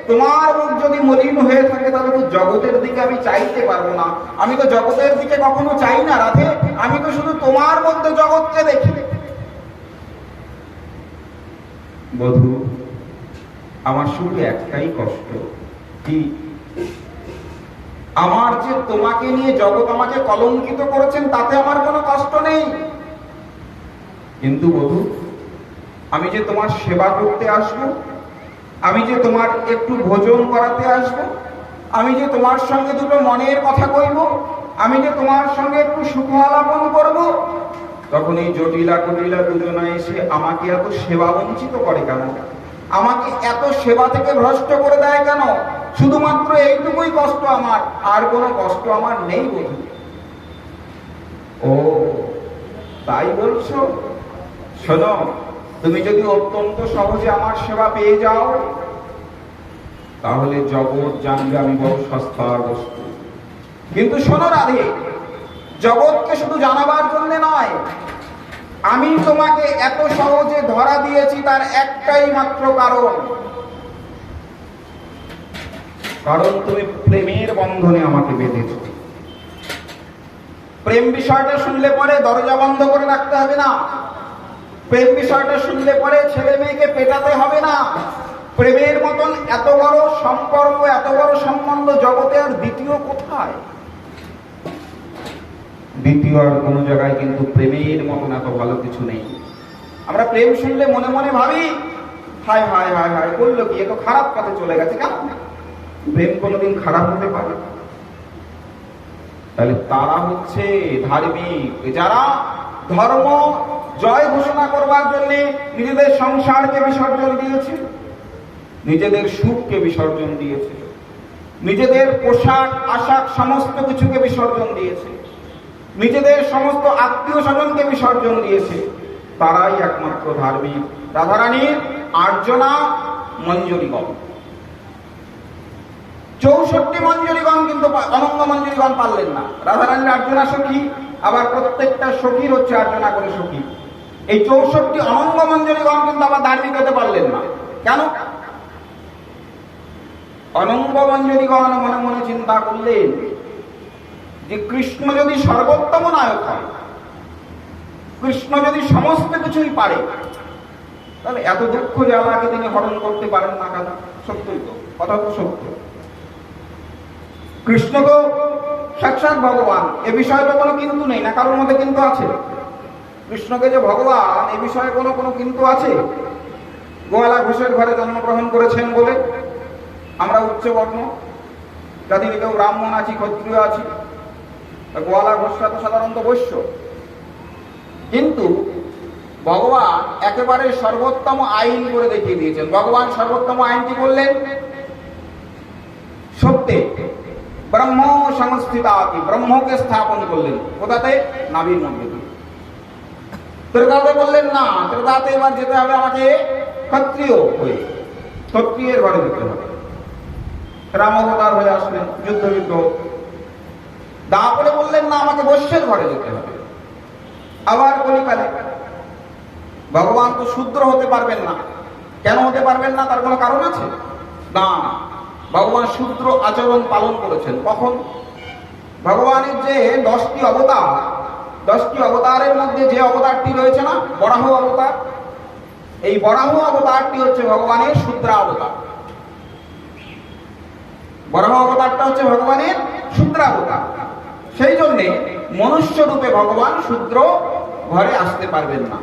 তোমার মুখ যদি মলিন হয়ে থাকে তাহলে তো জগতের দিকে আমি চাইতে পারবো না। আমি তো জগতের দিকে কখনো চাই না রাধে, আমি তো শুধু তোমার মধ্যে জগৎকে দেখি। বধূ, আমার শুধু একটাই কষ্ট, কি আমার যে তোমাকে নিয়ে জগৎ আমাকে কলঙ্কিত করেছেন তাতে আমার কোনো কষ্ট নেই, কিন্তু বধূ আমি যে তোমার সেবা করতে আসবো, আমি যে তোমার একটু ভোজন করাতে আসবো, আমি যে তোমার সঙ্গে দুটো মনের কথা কইব, আমি যে তোমার সঙ্গে একটু সুখ আলাপন করব, তখন এই জটিলা কটিলা দুজনা এসে আমাকে এত সেবা বঞ্চিত করে কেন? আমাকে এত সেবা থেকে ভ্রষ্ট করে দেয় কেন? শুধুমাত্র এইটুকুই কষ্ট আমার, আর কোনো কষ্ট আমার নেই বধূ। ও তাই বলছো? শোনো, তুমি যদি অত্যন্ত সহজে আমার সেবা পেয়ে যাও, তাহলে জগৎ জানবে আমি বড় সস্তার বস্তু। কিন্তু শোনো রাধে, জগৎকে শুধু জানাবার জন্য নয়, আমি তোমাকে এত সহজে ধরা দিয়েছি তার একটাই মাত্র কারণ তুমি প্রেমের বন্ধনে আমাকে বেঁধেছ। প্রেম বিষয়টা শুনলে পরে দরজা বন্ধ করে রাখতে হবে না। প্রেম বিষয়টা শুনলে পরে ছেলে মেয়েকে পেটাতে হবে না। প্রেমের মতন এত বড় সম্পর্ক, এত বড় সম্বন্ধ জগতে আর দ্বিতীয় কোথায়? দ্বিতীয় আর কোনো জায়গায় কিন্তু প্রেমের মতন এত ভালো কিছু নেই। আমরা প্রেম শুনলে মনে মনে ভাবি, হায় হায় হায় হায়, বললো কি, এ তো খারাপ পথে চলে গেছে। কেন? প্রেম কোনোদিন খারাপ হতে পারে? তাহলে তারা হচ্ছে ধার্মিক, যারা ধর্ম জয় ঘোষণা করবার জন্য নিজেদের সংসারকে বিসর্জন দিয়েছে, নিজেদের সুখকে বিসর্জন দিয়েছে, নিজেদের পোশাক আশাক সমস্ত কিছুকে বিসর্জন দিয়েছে, নিজেদের সমস্ত আত্মীয় স্বজনকে বিসর্জন দিয়েছে। তারাই একমাত্র ধার্মিক। রাধারানীর আর্জনা মঞ্জরীগণ, 64 মঞ্জরীগণ কিন্তু অনঙ্গ মঞ্জরীগণ পারলেন না। রাধারানীর আর্জনা সখী, আবার প্রত্যেকটা সখীর হচ্ছে আর্জনা করে সখী। এই 64 অনঙ্গ মঞ্জরীগণ কিন্তু আবার ধার্মিক হতে পারলেন না। কেন? অনঙ্গ মঞ্জরীগণ মনে মনে চিন্তা করলেন যে কৃষ্ণ যদি সর্বোত্তম নায়ক হয়, কৃষ্ণ যদি সমস্ত কিছুই পারে, তাহলে এত দুঃখ জ্বালাকে তিনি হরণ করতে পারেন না কেন? সত্যই তো, কথা তো সত্য। কৃষ্ণ তো সাক্ষাৎ ভগবান, এ বিষয়ে তো কোনো কিন্তু নেই না, কারোর মধ্যে কিন্তু আছে। কৃষ্ণকে যে ভগবান, এ বিষয়ে কোনো কোনো কিন্তু আছে। গোয়ালা ঘোষের ঘরে জন্মগ্রহণ করেছেন বলে আমরা উচ্চ বর্ণ, যাদের কেউ ব্রাহ্মণ আছি, ক্ষত্রিয় আছি, গোয়ালা ঘোষরা তো সাধারণত বৈশ্য। কিন্তু ভগবান একেবারে সর্বোত্তম আইন করে দেখিয়ে দিয়েছেন। ভগবান সর্বোত্তম আইন কি বললেন? সত্যে ব্রহ্ম সংস্থিতাতি, ব্রহ্মকে স্থাপন করলেন। কোথাতে? নাভির মধ্যে দিয়ে। ত্রেতাতে বললেন না, ত্রেতাতে এবার যেতে হবে আমাকে ক্ষত্রিয় হয়ে, ক্ষত্রিয়ের ঘরে যেতে হবে। রাম অবতার হয়ে আসলেন, যুদ্ধ বিগ্রহ। তারপরে বললেন না, আমাকে বৈশ্যের ঘরে যেতে হবে। আবার কলিকালে ভগবান তো শূদ্র হতে পারবেন না। কেন হতে পারবেন না? তার কোনো কারণ আছে না। ভগবান শূদ্র আচরণ পালন করেছেন। কখন? ভগবানের যে 10টি অবতার, 10টি অবতারের মধ্যে যে অবতারটি রয়েছে না, বরাহ অবতার, এই বরাহ অবতারটি হচ্ছে ভগবানের শূদ্রা অবতার। বরাহ অবতারটা হচ্ছে ভগবানের শূদ্রা অবতার। সেই জন্যে মনুষ্য রূপে ভগবান শূদ্র ঘরে আসতে পারবেন না।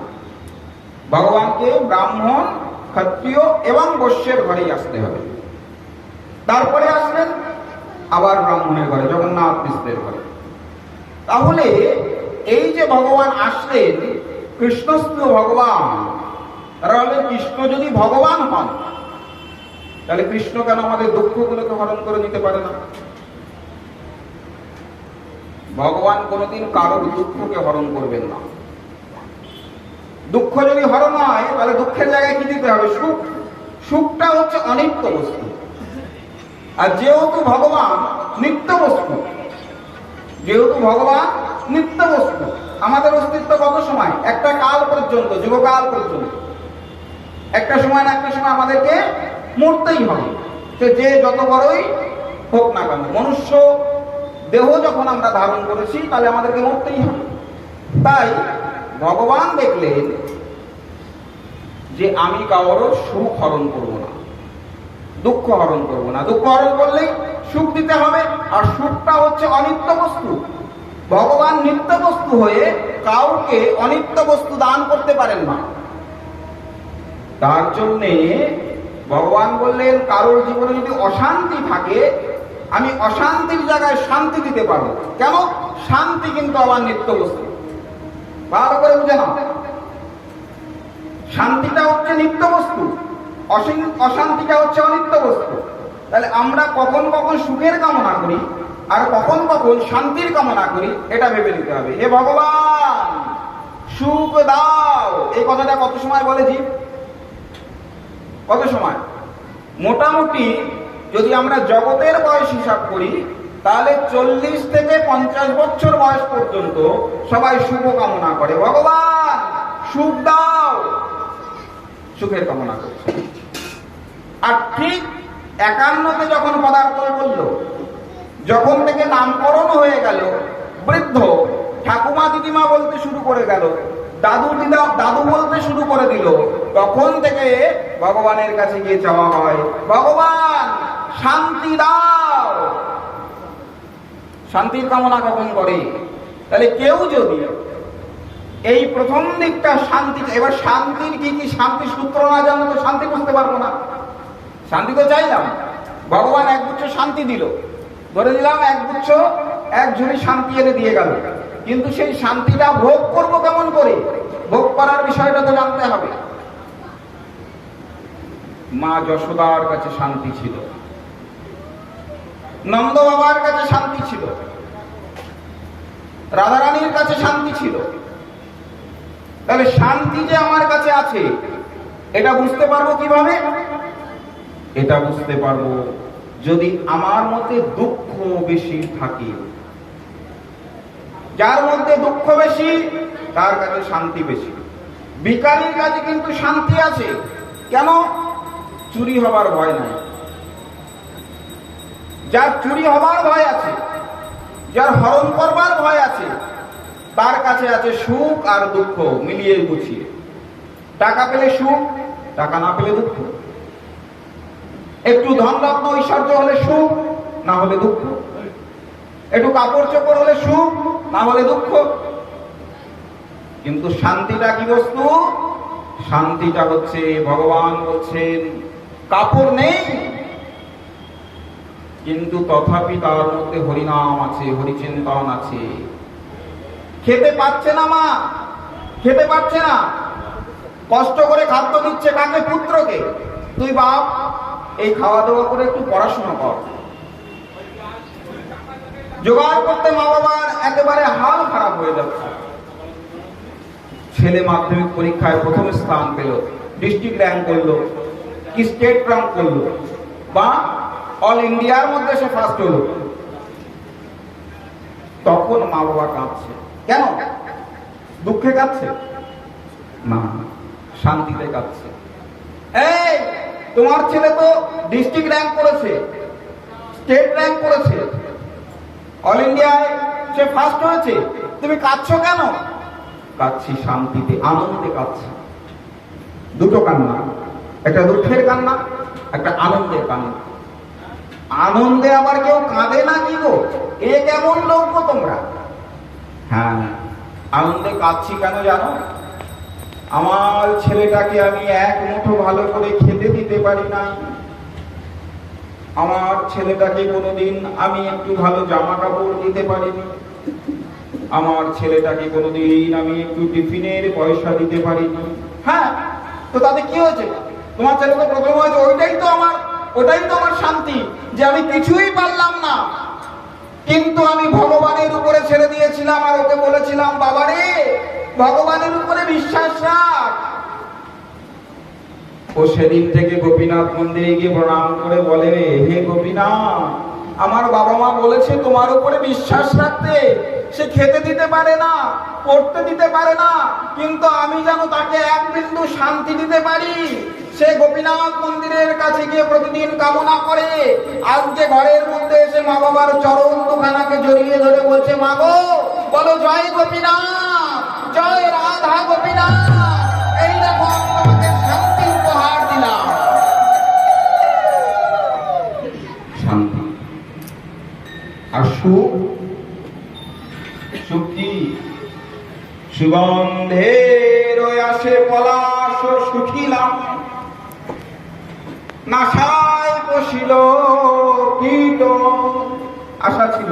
ভগবানকে ব্রাহ্মণ, ক্ষত্রিয় এবং বৈশ্যের ঘরেই আসতে হবে। তারপরে আসলেন আবার ব্রাহ্মণের ঘরে, জগন্নাথ মিশ্রের ঘরে। তাহলে এই যে ভগবান আসলেন, কৃষ্ণস্থ ভগবান, তাহলে কৃষ্ণ যদি ভগবান হন, তাহলে কৃষ্ণ কেন আমাদের দুঃখগুলোকে হরণ করে নিতে পারে না? ভগবান কোনোদিন কারোর দুঃখকে হরণ করবেন না। দুঃখ যদি হরণ হয়, তাহলে দুঃখের জায়গায় কি দিতে হবে? সুখ। সুখটা হচ্ছে অনিত্য বস্তু। আর যেহেতু ভগবান নিত্য বস্তু, যেহেতু ভগবান নিত্য বস্তু, আমাদের অস্তিত্ব কত সময়? একটা কাল পর্যন্ত, যুগকাল পর্যন্ত। একটা সময় না একটা সময় আমাদেরকে মরতেই হবে, যে যত বড়ই হোক না কেন। মনুষ্য দেহ যখন আমরা ধারণ করেছি, তাহলে আমাদেরকে মরতেই হবে। তাই ভগবান দেখলেন যে আমি কারোর সুখ হরণ করব না, দুঃখ হরণ করব না। দুঃখ হরণ করলেই সুখ দিতে হবে, আর সুখটা হচ্ছে অনিত্য বস্তু। ভগবান নিত্য বস্তু হয়ে কাউকে অনিত্য বস্তু দান করতে পারেন না। তার জন্যে ভগবান বললেন, কারোর জীবনে যদি অশান্তি থাকে, আমি অশান্তির জায়গায় শান্তি দিতে পারবো। কেন? শান্তি কিন্তু আমার নিত্য বস্তু। ভালো করে বুঝে নাও, শান্তিটা হচ্ছে নিত্য বস্তু,
অশান্তিটা হচ্ছে অনিত্য বস্তু। তাহলে আমরা কখন কখন সুখের কামনা করি আর কখন কখন শান্তির কামনা করি, এটা ভেবে নিতে হবে। হে ভগবান সুখ দাও, এই কথাটা কত সময় বলে জীব? কত সময়? মোটামুটি যদি আমরা জগতের বয়স হিসাব করি তাহলে 40 থেকে 50 বছর বয়স পর্যন্ত সবাই শুভ কামনা করে, ভগবান সুখ দাও, সুখের কামনা করছে। আর ঠিক 51-তে যখন পদার্পণ করলো, যখন থেকে নামকরণ হয়ে গেল, বৃদ্ধ ঠাকুমা দিদিমা বলতে শুরু করে গেল, দাদু বলতে শুরু করে দিল, তখন থেকে ভগবানের কাছে গিয়ে চাওয়া হয়, ভগবান শান্তি দাও। শান্তির কামনা কখন করে? তাহলে কেউ যদি এই প্রথম দিকটা শান্তি, এবার শান্তির কি কি শান্তি সূত্র না জানো তো শান্তি বুঝতে পারবো না। শান্তি তো চাইলাম, ভগবান এক গুচ্ছ শান্তি দিল, ধরে দিলাম এক ঝুড়ি শান্তি এনে দিয়ে গেল, কিন্তু সেই শান্তিটা ভোগ করব কেমন করে? ভোগ করার বিষয়টা তো জানতে হবে। মা যশোদার কাছে শান্তি ছিল, নন্দ বাবার কাছে শান্তি ছিল, রাধারানীর কাছে শান্তি ছিল। তাহলে শান্তি যে আমার কাছে আছে এটা বুঝতে পারবো কিভাবে? এটা বুঝতে পারবো যদি আমার মধ্যে দুঃখ বেশি থাকে। যার মধ্যে দুঃখ বেশি তার কাছে শান্তি বেশি। ভিখারির কাছে কিন্তু শান্তি আছে, কেন? চুরি হবার ভয় নাই। যার চুরি হবার ভয় আছে, যার হরণ করবার ভয় আছে, তার কাছে আছে সুখ আর দুঃখ মিলিয়ে গুছিয়ে। টাকা পেলে সুখ, টাকা না পেলে দুঃখ। একটু ধন রত্ন ঐশ্বর্য হলে সুখ, না হলে দুঃখ। একটু কাপড় চোপড় হলে সুখ, না হলে দুঃখ। কিন্তু শান্তিটা কি বস্তু? শান্তিটা হচ্ছে, ভগবান বলছেন কাপড় নেই কিন্তু তথাপি তার মধ্যে হরিনাম আছে, হরিচিন্তন আছে। খেতে পাচ্ছে না মা, খেতে পাচ্ছে না, কষ্ট করে খাদ্য দিচ্ছে কাকে? পুত্রকে। তুই বাপ এই খাওয়া দাওয়া করে একটু পড়াশোনা কর। জোগাড় করতে মা বাবার একেবারে হাল খারাপ হয়ে যাচ্ছে। ছেলে মাধ্যমিক পরীক্ষায় প্রথম স্থান পেল, ডিস্ট্রিক্ট র্যাঙ্ক করলো, কি স্টেট র্যাঙ্ক করলো, বা অল ইন্ডিয়ার মধ্যে সে ফার্স্ট হলো। তখন মা বাবা কাঁদছে। কেন? দুঃখে কাঁদছে না, শান্তিতে কাঁদছে। এই তোমার ছেলে তো ডিস্ট্রিক্ট র্যাঙ্ক করেছে, স্টেট র্যাঙ্ক করেছে, অল ইন্ডিয়ায় সে ফার্স্ট হয়েছে, তুমি কাঁদছো কেন? কাঁদছি শান্তিতে, আনন্দে কাঁদছি। দুটো কান্না, একটা দুঃখের কান্না, একটা আনন্দের কান্না। আনন্দে আবার কেউ কাঁদে না কি গো? এ কেমন লোক গো তোমরা? হ্যাঁ, আনন্দে কাঁদছি কেন জানো? আমার ছেলেটাকে আমি এক মুঠো ভালো করে খেতে দিতে পারি না, আমার ছেলেটাকে কোনোদিন আমি একটু ভালো জামা কাপড় দিতে পারিনি, আমার ছেলেটাকে কোনোদিন আমি একটু টিফিনের পয়সা দিতে পারিনি। হ্যাঁ, তো তাতে কি হয়েছে? তোমার ছেলেকে প্রথম হয়েছে, ওটাই তো আমার শান্তি, যে আমি কিছুই পারলাম না, কিন্তু আমি ভগবানের উপরে ছেড়ে দিয়েছিলাম আর ওকে বলেছিলাম, বাবারে ভগবানের উপরে বিশ্বাস রাখ। ও সেদিন থেকে গোপীনাথ মন্দিরে গিয়ে প্রণাম করে বলে, হে গোপীনাথ, আমার বাবা মা বলেছে তোমার উপরে বিশ্বাস রাখতে, সে খেতে দিতে পারে না, পড়তে দিতে পারে না, কিন্তু আমি যেন তাকে এক বিন্দু শান্তি দিতে পারি। সে গোপীনাথ মন্দিরের কাছে গিয়ে প্রতিদিন কামনা করে। আজকে ঘরের মধ্যে এসে মা বাবার চরণ দুখানাকে জড়িয়ে ধরে বলছে, মা গো বলো জয় গোপীনাথ, জয় রাধা গোপীনাথ, এই দেখো তোমাকে শান্তি উপহার দিলাম। শান্তি আর সুখ, সুখ কি? সুগন্ধের আসে পলাশ শুকিলাম, নাসায় বসিল কীট। আশা ছিল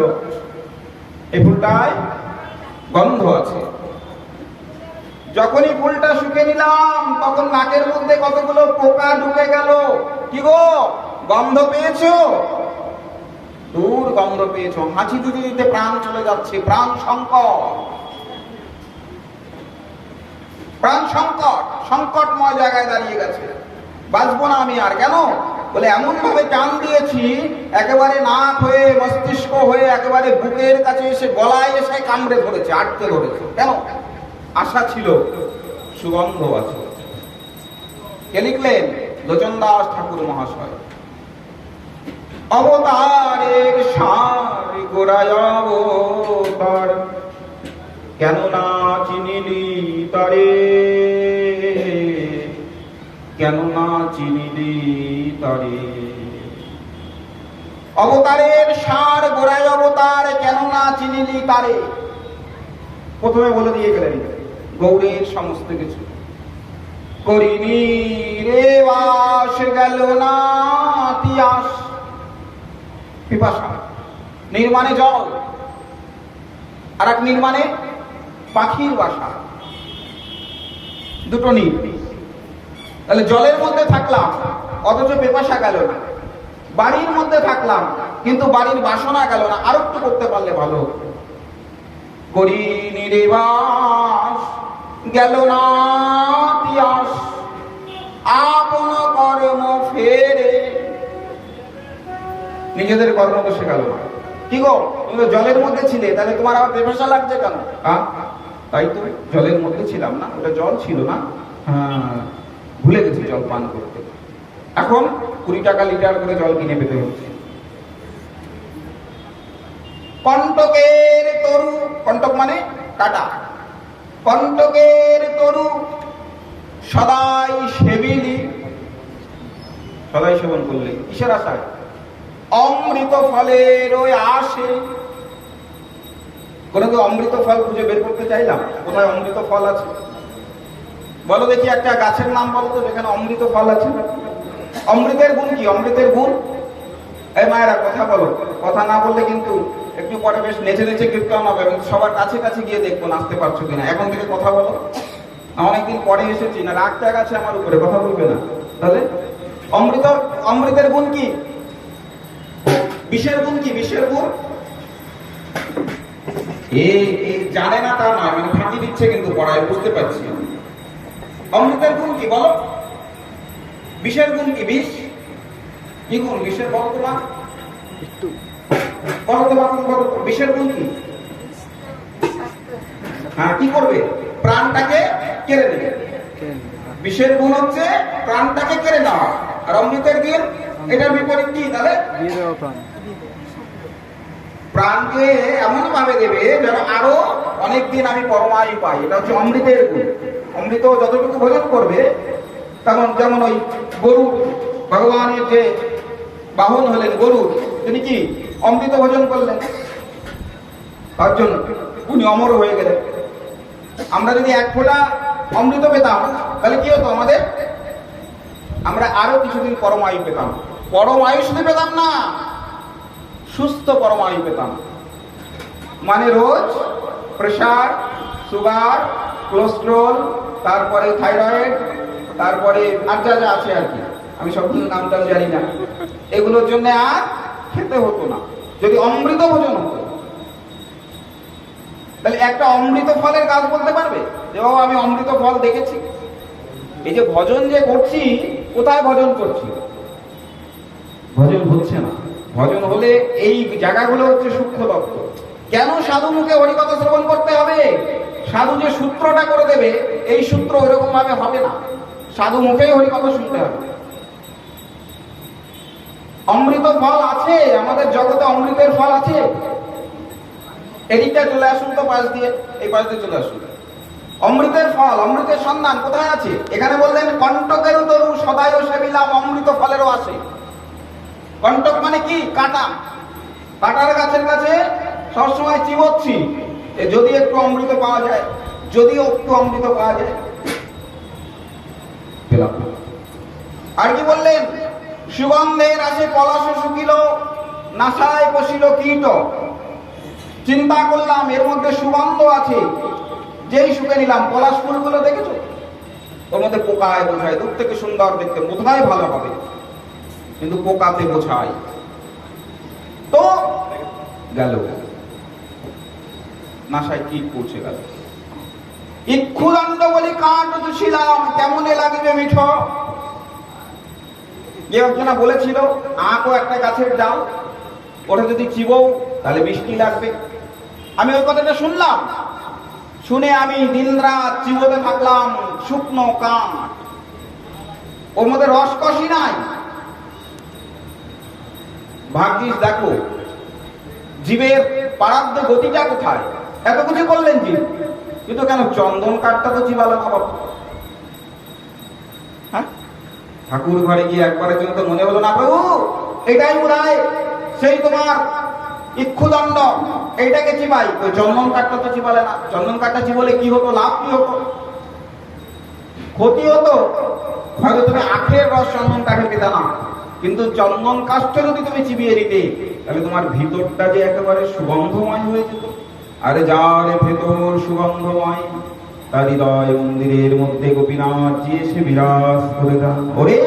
এই ফুলটায় গন্ধ আছে, যখনই ফুলটা শুকে নিলাম তখন নাকের মধ্যে কতগুলো পোকা ঢুকে গেল। কি গো, গন্ধ পেয়েছো? দূর গন্ধ পেয়েছো। হাঁচি দিতে দিতে প্রাণ চলে যাচ্ছে, প্রাণ সংকট, প্রাণ সংকট, সংকটময় জায়গায় দাঁড়িয়ে গেছে। বাঁচবো না আমি আর। কেন? বলে এমন ভাবে টান দিয়েছি, একেবারে নাক হয়ে মস্তিষ্ক হয়ে একেবারে বুকের কাছে এসে গলায় এসে কামড়ে ধরেছে, আটকে ধরেছে। কেন? আশা ছিল সুগন্ধ আছে। কে লিখলেন? লোচন দাস ঠাকুর মহাশয়। অবতারের সার গোড়ায় অবতার, কেন না চিনিলি তারে, কেন না চিনিলি তারে। অবতারের সার গোড়ায় অবতার, কেন না চিনিলি তারে। প্রথমে বলে দিয়ে গেলেন গৌরের সমস্ত কিছু। করিনি রে বাস, গেল না তিয়াস। পিপাসা, নির্মাণে জল, আর এক নির্মাণে পাখির বাসা, দুটো নির। তাহলে জলের মধ্যে থাকলাম অথচ পিপাসা গেল না, বাড়ির মধ্যে থাকলাম কিন্তু বাড়ির বাসনা গেল না। আরো একটু করতে পারলে ভালো। করিনি রে বাস, গেল না তিয়াস, আপন কর্ম ফেরে। নিজেদের কর্ম তো শেখালো না। কি গো, তুমি তো জলের মধ্যে ছিলে, তাহলে তোমার আবার পিপাসা লাগছে কেন? তাই তো, জলের মধ্যে ছিলাম না, ওটা জল ছিল না, ভুলে গেছি জল পান করতে। এখন 20 টাকা লিটার করে জল কিনে পেতে হচ্ছে। কণ্টকের তরু, কণ্টক মানে কাটা, কণ্টকের তরু সদাই সেবিলি। সদাই সেবন করলে কিসের আশায়? অমৃত ফলের ওই আসে। কোনদিন অমৃত ফল খুঁজে বের করতে চাইলাম কোথায় অমৃত ফল আছে? বলো দেখি একটা গাছের নাম বলো তো যেখানে অমৃত ফল আছে। অমৃতের গুণ কি? অমৃতের গুণ? এই মায়েরা কথা বলো, কথা না বললে কিন্তু একটু পরে বেশ নেচে নেচে কীর্তন হবে, সবার কাছে কাছে গিয়ে দেখবো নাচতে পারছো কিনা। এখন থেকে কথা বলো। অনেকদিন পরে এসেছি, না রাগ টাগ আছে আমার উপরে, কথা বলবে না। তাহলে অমৃতের গুণ কি? বিষের গুণ কি? বিষের গুণ জানে না তা নয়, মানে ফাঁকি দিচ্ছে কিন্তু পড়ায়, বুঝতে পারছি। অমৃতের গুণ কি বলো? বিষের গুণ কি? বিষ কি গুণ বিষের? বলো তোমার, বলো তোমার বিষের গুণ কি? হ্যাঁ, কি করবে? প্রাণটাকে কেড়ে নেবে। বিষের গুণ হচ্ছে প্রাণটাকে কেড়ে নেওয়া, আর অমৃতের গুণ এটার বিপরীত কি? তাহলে প্রাণকে এমন ভাবে দেবে যেন আরো অনেকদিন আমি পরমায়ু পাই। এটা হচ্ছে অমৃতের গুণ। অমৃত যতটুকু ভোজন করবে, তখন যেমন ওই গরু, ভগবানের যে বাহন হলেন গরু, তিনি কি অমৃত ভোজন করলেন, তার জন্য উনি অমর হয়ে গেলেন। আমরা যদি 1 ফোঁটা অমৃত পেতাম তাহলে কি হতো আমাদের? আমরা আরো কিছুদিন পরমায়ু পেতাম। পরমায়ু শুধু পেতাম না, সুস্থ পরমায়ু পেতাম। মানে রোজ প্রেসার, সুগার, কোলেস্টেরল, তারপরে থাইরয়েড, তারপরে আর যা যা আছে আর কি, আমি সবগুলো নামটা জানি না, এগুলোর জন্য আর খেতে হতো না যদি অমৃত ভোজন হতো। তাহলে একটা অমৃত ফলের গাছ বলতে পারবে যে বাবা আমি অমৃত ফল দেখেছি? এই যে ভজন যে করছি, কোথায় ভজন করছি? ভজন হচ্ছে না। ভজন হলে এই জায়গাগুলো হচ্ছে সূক্ষ্ম তত্ত্ব। কেন সাধু মুখে হরিকথা শ্রবণ করতে হবে? সাধু যে সূত্রটা করে দেবে, এই সূত্র ওইরকম ভাবে হবে না। সাধু মুখেই হরিকথা শুনতে হবে। অমৃত ফল আছে আমাদের জগতে, অমৃতের ফল আছে। এদিকটা চলে আসুন তো, পাশ দিয়ে, এই পাশ দিয়ে চলে আসুন। অমৃতের ফল, অমৃতের সন্ধান কোথায় আছে? এখানে বললেন কণ্টকেরও তরু সদায় সেবিলাম, অমৃত ফলেরও আছে। কণ্টক মানে কি? কাঁটা। কাঁটার গাছের কাছে সবসময় চিবোচ্ছি, যদি একটু অমৃত পাওয়া যায়, যদি একটু অমৃত পাওয়া যায়। আর কি বললেন? সুগন্ধের আসে পলাশ শুকিল, নাসায় বসিল কীট। চিন্তা করলাম এর মধ্যে সুগন্ধ আছে, যেই শুকে নিলাম, পলাশ ফুলগুলো দেখেছো, ওর মধ্যে পোকায় বোঝায়, দূর থেকে সুন্দর দেখতে, বোধহয় ভালো হবে, কিন্তু পোকাতে বোঝায়। তো গেল, নাসায় ঠিক পৌঁছে গেল। ইক্ষুদণ্ড বলি কাঠ দুছিলাম, কেমনে লাগিবে মিঠো। যে একজনা বলেছিল আঁকও একটা গাছের ডাল, ওটা যদি চিবও তাহলে বৃষ্টি লাগবে। আমি ওই কথাটা শুনলাম, শুনে আমি দিনরাত চিবোতে থাকলাম শুকনো কাঠ, ওর মধ্যে রসকসই নাই। ভাগ্যিস দেখো জীবের পারাদ্য গতিটা কোথায়, এত কিছু করলেন জীব, কিন্তু কেন চন্দন কাঠটা তো চিবালো না বাবা? হ্যাঁ, ঠাকুর ঘরে গিয়ে একবারের জন্য তো মনে হলো না প্রভু এটাই বোধহয় সেই তোমার ইক্ষুদণ্ড, এইটাকে চিবাই, ওই চন্দন কাঠটা তো চিবালে না। চন্দন কাঠটা চিবলে কি হতো, লাভ কি হতো? ক্ষতি হতো, হয়তো তুমি আখের রস চন্দন কাঠে পেতে না, কিন্তু চন্দন কাঠটা যদি তুমি চিবিয়ে দিতে তাহলে তোমার ভিতরটা যে একেবারে সুগন্ধময় হয়ে যেত। আরে যার ভেতর সুগন্ধময়, তার হৃদয় মন্দিরের মধ্যে গোপীনাথ জি এসে বিরাজ করে দেন। ওরে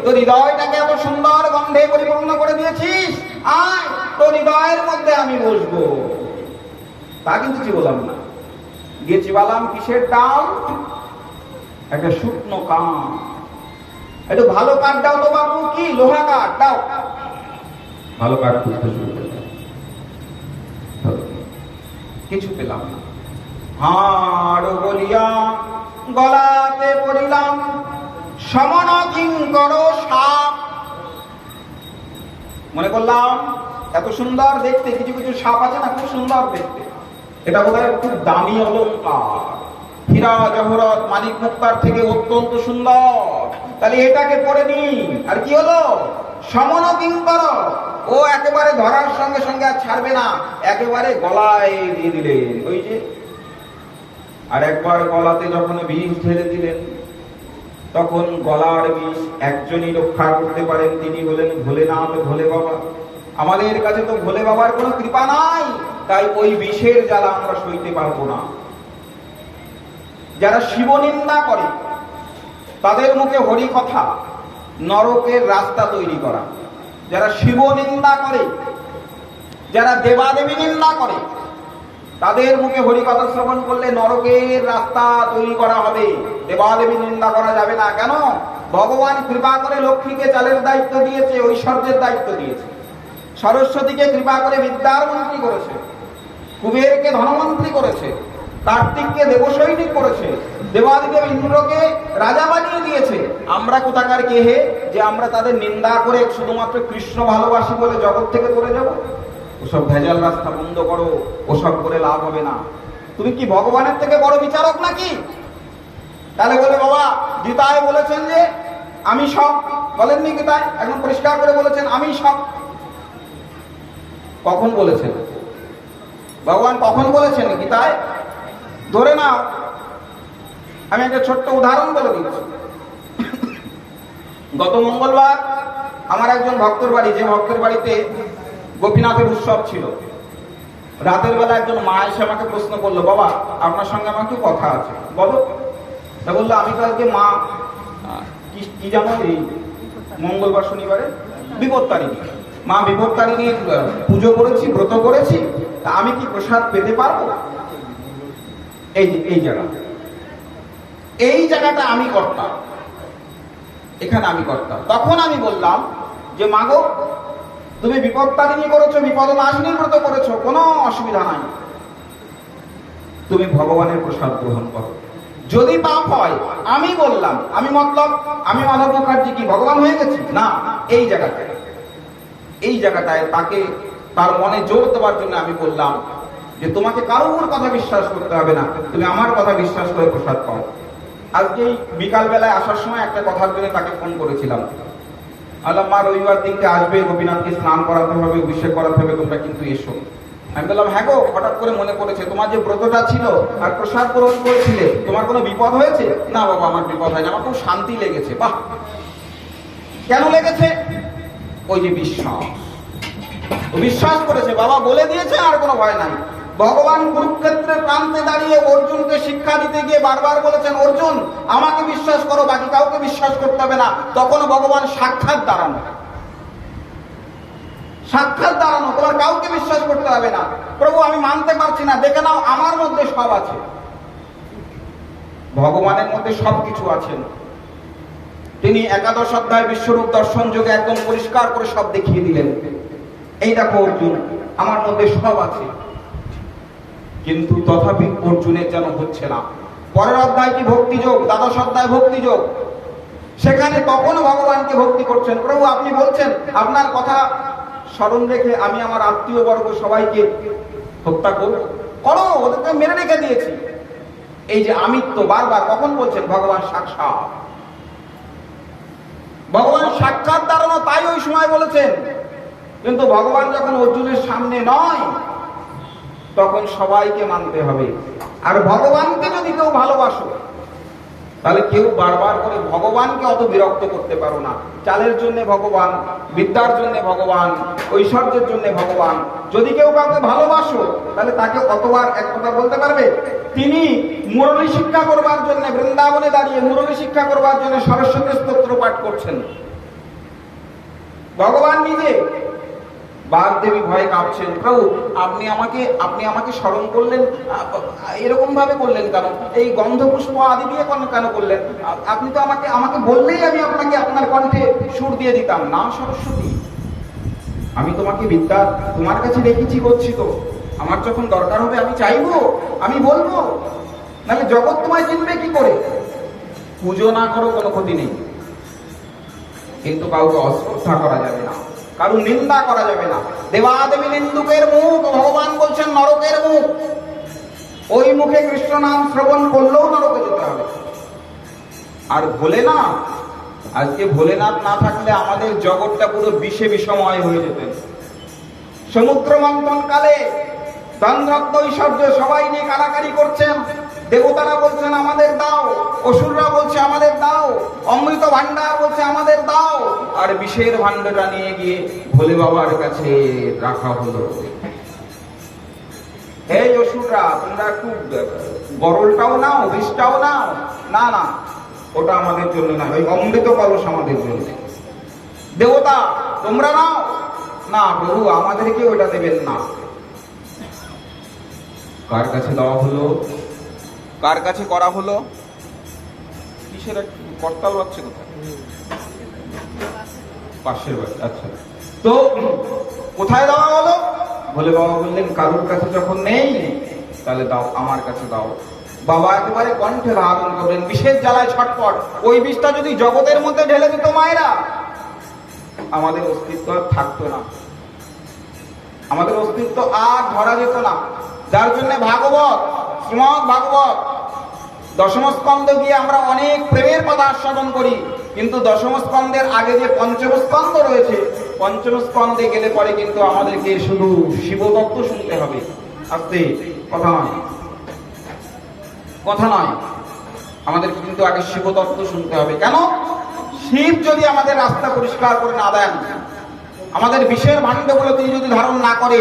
তোর হৃদয়টাকে এত সুন্দর গন্ধে পরিপূর্ণ করে দিয়েছিস, আয় তোর হৃদয়ের মধ্যে আমি বসবো। তা কিন্তু চিবলাম না, গিয়ে চিবালাম কিসের ডাল? একটা শুকনো কাঠ। একটু ভালো কাঠ দাও তো বাবু, কি লোহা কাঠ দাও। ভালো কাঠ খুঁজতে শুরু করলাম, কিছু পেলাম না। হাড় বলিয়া গলাতে পড়িলাম, সমন কিঙ্কর সাপ। মনে করলাম এত সুন্দর দেখতে, কিছু কিছু সাপ আছে না খুব সুন্দর দেখতে, এটা বোধহয় খুব দামি অলংকার, হীরা জহরত মানিক মুক্তার থেকে অত্যন্ত সুন্দর, তাহলে এটাকে পরে নি। আর কি হলো, সমন কিঙ্কর, ও একেবারে ধরার সঙ্গে সঙ্গে আর ছাড়বে না, একেবারে গলায় দিয়ে দিলেন। ওই যে আর একবার গলাতে যখন বিষ ঢেলে দিলেন, তখন গলার বিষ একজনই রক্ষা করতে পারেন, তিনি হলেন ভোলেনাথ, ভোলে বাবা। আমাদের কাছে তো ভোলে বাবার কোনো কৃপা নাই, তাই ওই বিষের জ্বালা আমরা সইতে পারবো না। যারা শিব নিন্দা করে তাদের মুখে হরি কথা, নরকের রাস্তা তৈরি করা। যারা শিব নিন্দা করে, যারা দেবাদেবী নিন্দা করে, তাদের মুখে হরি কথা শ্রবণ করলে নরকের রাস্তা তৈরি করা হবে। দেবাদেবী নিন্দা করা যাবে না। কেন? ভগবান কৃপা করে লক্ষ্মীকে চালের দায়িত্ব দিয়েছে, ঐশ্বর্যের দায়িত্ব দিয়েছে। সরস্বতীকে কৃপা করে বিদ্যার মন্ত্রী করেছে, কুবেরকে ধনমন্ত্রী করেছে, কার্তিককে দেবসৈনিক করেছে, দেবাদিদেব ইন্দ্রকে রাজা বানিয়ে দিয়েছে। আমরা কোথাকার কে হে যে আমরা তাদের নিন্দা করে শুধুমাত্র কৃষ্ণ ভালোবাসি বলে জগৎ থেকে করে যাব? ওসব ভেজাল রাস্তা বন্ধ করো, ওসব করে লাভ হবে না। তুমি কি ভগবানের থেকে বড় বিচারক নাকি? তাহলে বলে বাবা গীতায় বলেছেন যে আমি সব, বলেননি গীতায়? এখন পরিষ্কার করে বলেছেন আমি সব। কখন বলেছেন ভগবান? কখন বলেছেন গীতায়? ধরে নাও, আমি একটা ছোট্ট উদাহরণ বলে দিচ্ছি। গত মঙ্গলবার আমার একজন ভক্তর বাড়ি, যে ভক্তের বাড়িতে গোপীনাথের উৎসব ছিল, রাতের বেলা একজন মা এসে আমাকে প্রশ্ন করলো, বাবা আপনার সঙ্গে আমার একটু কথা আছে, বলো। তা বললো আমি তো আজকে মা কি জানো, এই মঙ্গলবার শনিবারে বিপত্তারিণী, মা বিপত্তারিণীর পুজো করেছি, ব্রত করেছি, তা আমি কি প্রসাদ পেতে পারবো? এই জায়গাটা আমি করতাম, এখানে আমি করতাম। তখন আমি বললাম যে মাগো তুমি বিপত্তারিণী করেছো, বিপদনাশিনী ব্রত করেছো, কোনো অসুবিধা নাই, তুমি ভগবানের প্রসাদ গ্রহণ করো। যদি পাপ হয়, আমি বললাম, আমি মতলব আমি মাধব মুখার্জি কি ভগবান হয়ে গেছি? না, এই জায়গাটায় তাকে তার মনে জোর দেওয়ার জন্য আমি বললাম যে তোমাকে কারোর কথা বিশ্বাস করতে হবে না, তুমি আমার কথা বিশ্বাস করে প্রসাদ পাও। আজকে বিকাল বেলায় আসার সময় একটা কথার জন্য তাকে ফোন করেছিলাম, আল্লাহ মা রবিবার দিনকে আসবে, গোপীনাথকে স্নান করাতে হবে, অভিষেক করাতে হবে, তোমরা কিন্তু এসো। আমি বললাম হ্যাঁ গো, হঠাৎ করে মনে পড়েছে তোমার যে ব্রতটা ছিল আর প্রসাদ গ্রহণ করেছিলে, তোমার কোনো বিপদ হয়েছে? না বাবা আমার বিপদ হয়নি, আমার খুব শান্তি লেগেছে। বাহ, কেন লেগেছে? ওই যে বিশ্বাস, ও বিশ্বাস করেছে, বাবা বলে দিয়েছে আর কোনো ভয় নাই। ভগবান কুরুক্ষেত্রের প্রান্তে দাঁড়িয়ে অর্জুনকে শিক্ষা দিতে গিয়ে বারবার বলেছেন, অর্জুন আমাকে বিশ্বাস করো, বাকি কাউকে বিশ্বাস করতে হবে না। তখন ভগবান সাক্ষাৎ দাঁড়ানো, তোমার কাউকে বিশ্বাস করতে হবে না। প্রভু আমি মানতে পারছি না, দেখে নাও আমার মধ্যে সব আছে। ভগবানের মধ্যে সবকিছু আছেন। তিনি একাদশ অধ্যায় বিশ্বরূপ দর্শন যোগে একদম পরিষ্কার করে সব দেখিয়ে দিলেন, এই দেখো অর্জুন আমার মধ্যে সব আছে। কিন্তু তথাপি অর্জুনের যেন হচ্ছে না। পরের অধ্যায়টি ভক্তিযোগ, দ্বাদশ অধ্যায় ভক্তিযোগ, সেখানে তখন ভগবানকে ভক্তি করছেন। প্রভু আপনি বলছেন আপনার কথা স্মরণ রেখে আমি আমার আত্মীয় বর্গ সবাইকে হত্যা করো, ওদেরকে মেরে রেখে দিয়েছি। এই যে আমিত্ব বারবার কখন বলছেন? ভগবান সাক্ষাৎ দাঁড়ানো, তাই ওই সময় বলেছেন। কিন্তু ভগবান যখন অর্জুনের সামনে নয়, তখন সবাইকে মানতে হবে। আর ভগবানকে যদি কেউ ভালোবাসো, তাহলে কেউ বারবার করে ভগবানকে অত বিরক্ত করতে পারো না। চালের জন্য ভগবান, বিদ্যার জন্য ভগবান, ঐশ্বর্যের জন্য ভগবান। যদি কেউ কাউকে ভালোবাসো, তাহলে তাকে অতবার এক কথা বলতে পারবে। তিনি মুরলী শিক্ষা করবার জন্য বৃন্দাবনে দাঁড়িয়ে মুরলী শিক্ষা করবার জন্য সরস্বতী স্তোত্র পাঠ করছেন। ভগবান নিজে, বাগদেবী ভয়ে কাঁপছেন, প্রভু আপনি আমাকে স্মরণ করলেন, এরকম ভাবে করলেন কেন? এই গন্ধপুষ্প আদি দিয়ে কেন করলেন? আপনি তো আমাকে বললেই আমি আপনাকে আপনার কণ্ঠে সুর দিয়ে দিতাম। না সরস্বতী, আমি তোমাকে বিদ্যা তোমার কাছে রেখেছি, গচ্ছিত। আমার যখন দরকার হবে আমি চাইবো, আমি বলবো, নাহলে জগৎ তোমায় চিনবে কি করে? পুজো না করো কোনো ক্ষতি নেই, কিন্তু কাউকে অশ্রদ্ধা করা যাবে না, কারণ নিন্দা করা যাবে না। দেবাদেবী নিন্দুকের মুখ, ভগবান বলছেন নরকের মুখ। ওই মুখে কৃষ্ণ নাম শ্রবণ করলেও নরকে যেতে হবে। আর ভোলেনাথ, আজকে ভোলেনাথ না থাকলে আমাদের জগৎটা পুরো বিষে বিষময় হয়ে যেতেন। সমুদ্র মন্থন কালে দ্বন্দ্ব ঐশ্বর্য সবাই নিয়ে কারাকারি করছেন। দেবতারা বলছেন আমাদের দাও, অসুররা বলছে আমাদের দাও, অমৃত ভান্ডার বলছে আমাদের দাও, আর বিষের ভান্ডারটা নিয়ে গিয়ে ভোলে বাবার কাছে রাখা হলো। এই অসুররা, তোমরা একটু গরলটাও নাও, বিষটাও নাও। না না, ওটা আমাদের জন্য না, ওই অমৃত কলস আমাদের জন্য। দেবতা তোমরা নাও। না প্রভু, আমাদেরকে ওটা দেবেন না। কার কাছে দেওয়া হলো? কার কাছে করা হলো? কিসের করতাল বাজছে কোথায়? পাশের বাড়ি। আচ্ছা, তো কোথায় দেওয়া হলো? বলে বাবা বললেন কারুর কাছে যখন নেই, তাহলে দাও, আমার কাছে দাও। বাবা একেবারে কণ্ঠে ধারণ করলেন, বিষের জ্বালায় ছটফট। ওই বিষটা যদি জগতের মধ্যে ঢেলে দিত মায়েরা, আমাদের অস্তিত্ব আর থাকতো না, আমাদের অস্তিত্ব আর ধরা যেত না। যার জন্য ভাগবত, শ্রীমদ্ ভাগবত দশম স্কন্ধ গিয়ে আমরা অনেক প্রেমের কথা আস্বাদন করি, কিন্তু দশম স্কন্ধের আগে যে পঞ্চম স্কন্ধ রয়েছে, পঞ্চম স্কন্ধে গেলে পরে কিন্তু আমাদেরকে শুধু শিবতত্ত্ব শুনতে হবে। আস্তে, কথা নয়, আমাদেরকে কিন্তু আগে শিবতত্ত্ব শুনতে হবে। কেন? শিব যদি আমাদের রাস্তা পরিষ্কার করে না দেন, আমাদের বিষের ভাণ্ডগুলো তিনি যদি ধারণ না করে,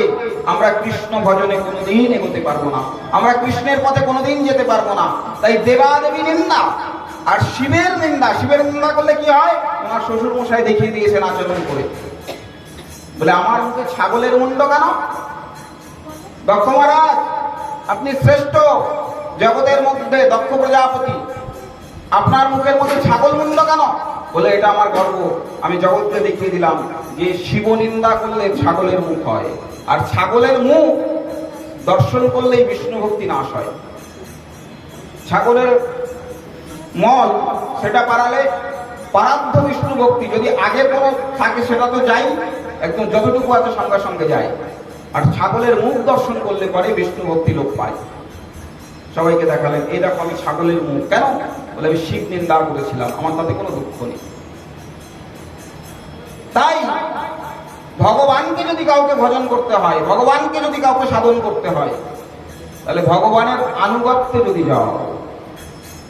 আমরা কৃষ্ণ ভজনে কোনোদিন এগোতে পারবো না, আমরা কৃষ্ণের পথে কোনোদিন যেতে পারবো না। তাই দেবাদেবী নিন্দা আর শিবের নিন্দা। শিবের নিন্দা করলে কি হয়? ওনার শ্বশুর মশাই দেখিয়ে দিয়েছেন আচরণ করে, বলে আমার মুখে ছাগলের মুন্ড কেন? দক্ষ মহারাজ আপনি শ্রেষ্ঠ, জগতের মধ্যে দক্ষ প্রজাপতি, আপনার মুখের মধ্যে ছাগল মুন্ড কেন? বলে এটা আমার গর্ব, আমি জগৎকে দেখিয়ে দিলাম যে শিব নিন্দা করলে ছাগলের মুখ হয়, আর ছাগলের মুখ দর্শন করলেই বিষ্ণু ভক্তি নাশ হয়। ছাগলের মল সেটা পারালে পারাধ্য বিষ্ণু ভক্তি, যদি আগে কোনো থাকে সেটা তো যাই, একদম যতটুকু আছে সঙ্গে সঙ্গে যায়। আর ছাগলের মুখ দর্শন করলে পরে বিষ্ণু ভক্তি লোক পায়। সবাইকে দেখালেন, এই দেখো আমি ছাগলের মুখ। কেন? বলে আমি শিব নিন্দা করেছিলাম, আমার তাতে কোনো দুঃখ নেই। তাই ভগবানকে যদি কাউকে ভজন করতে হয়, ভগবানকে যদি কাউকে সাধন করতে হয়, তাহলে ভগবানের আনুগত্যে যদি যাও,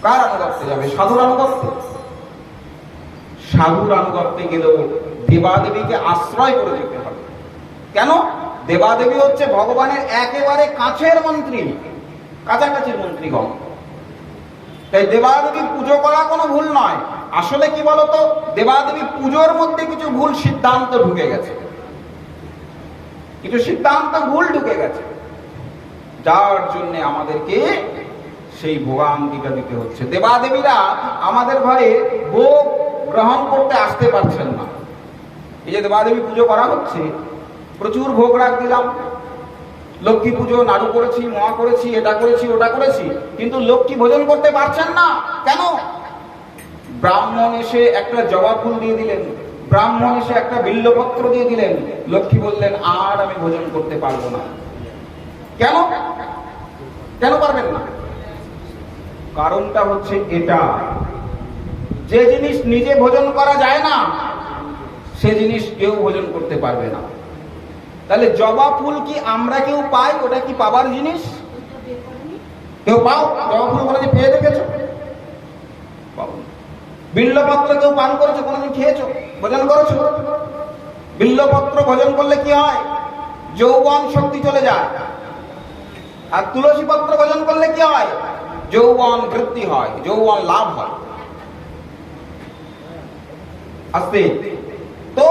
কার আনুগত্যে যাবে? সাধুর আনুগত্যে। সাধুর আনুগত্যে গেলেও দেবাদেবীকে আশ্রয় করে যেতে হবে। কেন? দেবাদেবী হচ্ছে ভগবানের একেবারে কাছের মন্ত্রী, কাছাকাছির মন্ত্রীগণ। তাই দেবাদেবীর পুজো করা কোনো ভুল নয়। আসলে কি বলতো, দেবাদেবী পুজোর মধ্যে কিছু ভুল সিদ্ধান্ত ঢুকে গেছে, কিছু সিদ্ধান্ত ভুল ঢুকে গেছে, যার জন্য আমাদেরকে সেই ভোগান্তিটা দিতে হচ্ছে। দেবাদেবীরা আমাদের ঘরে ভোগ গ্রহণ করতে আসতে পারছেন না। এই যে দেবাদেবী পুজো করা হচ্ছে, প্রচুর ভোগ রাখ দিলাম, লক্ষ্মী পুজো নাড়ু করেছি, মোয়া করেছি, এটা করেছি, ওটা করেছি, কিন্তু লক্ষ্মী ভোজন করতে পারছেন না। কেন? ব্রাহ্মণ এসে একটা জবা ফুল দিয়ে দিলেন, ব্রাহ্মণ এসে একটা বিল্লপত্র দিয়ে দিলেন, লক্ষ্মী বললেন আর আমি ভোজন করতে পারবো না। কেন? কেন পারবেন না? কারণটা হচ্ছে এটা, যে জিনিস নিজে ভোজন করা যায় না সে জিনিস কেউ ভোজন করতে পারবে না। তাহলে জবা ফুল কি আমরা কেউ পাই? ওটা কি পাবার জিনিস? কেউ পাও? জবা ফুল কোনোদিন পেয়ে দেখেছো? বিল্লপত্র কেউ পান করেছো? কোনোদিন খেয়েছো? ভোজন করেছো? বিল্লপত্র ভোজন করলে কি হয়? যৌবন শক্তি চলে যায়। আর তুলসী পত্র ভোজন করলে কি হয়? যৌবন বৃদ্ধি হয়, যৌবন লাভ হয়। আস্তে তো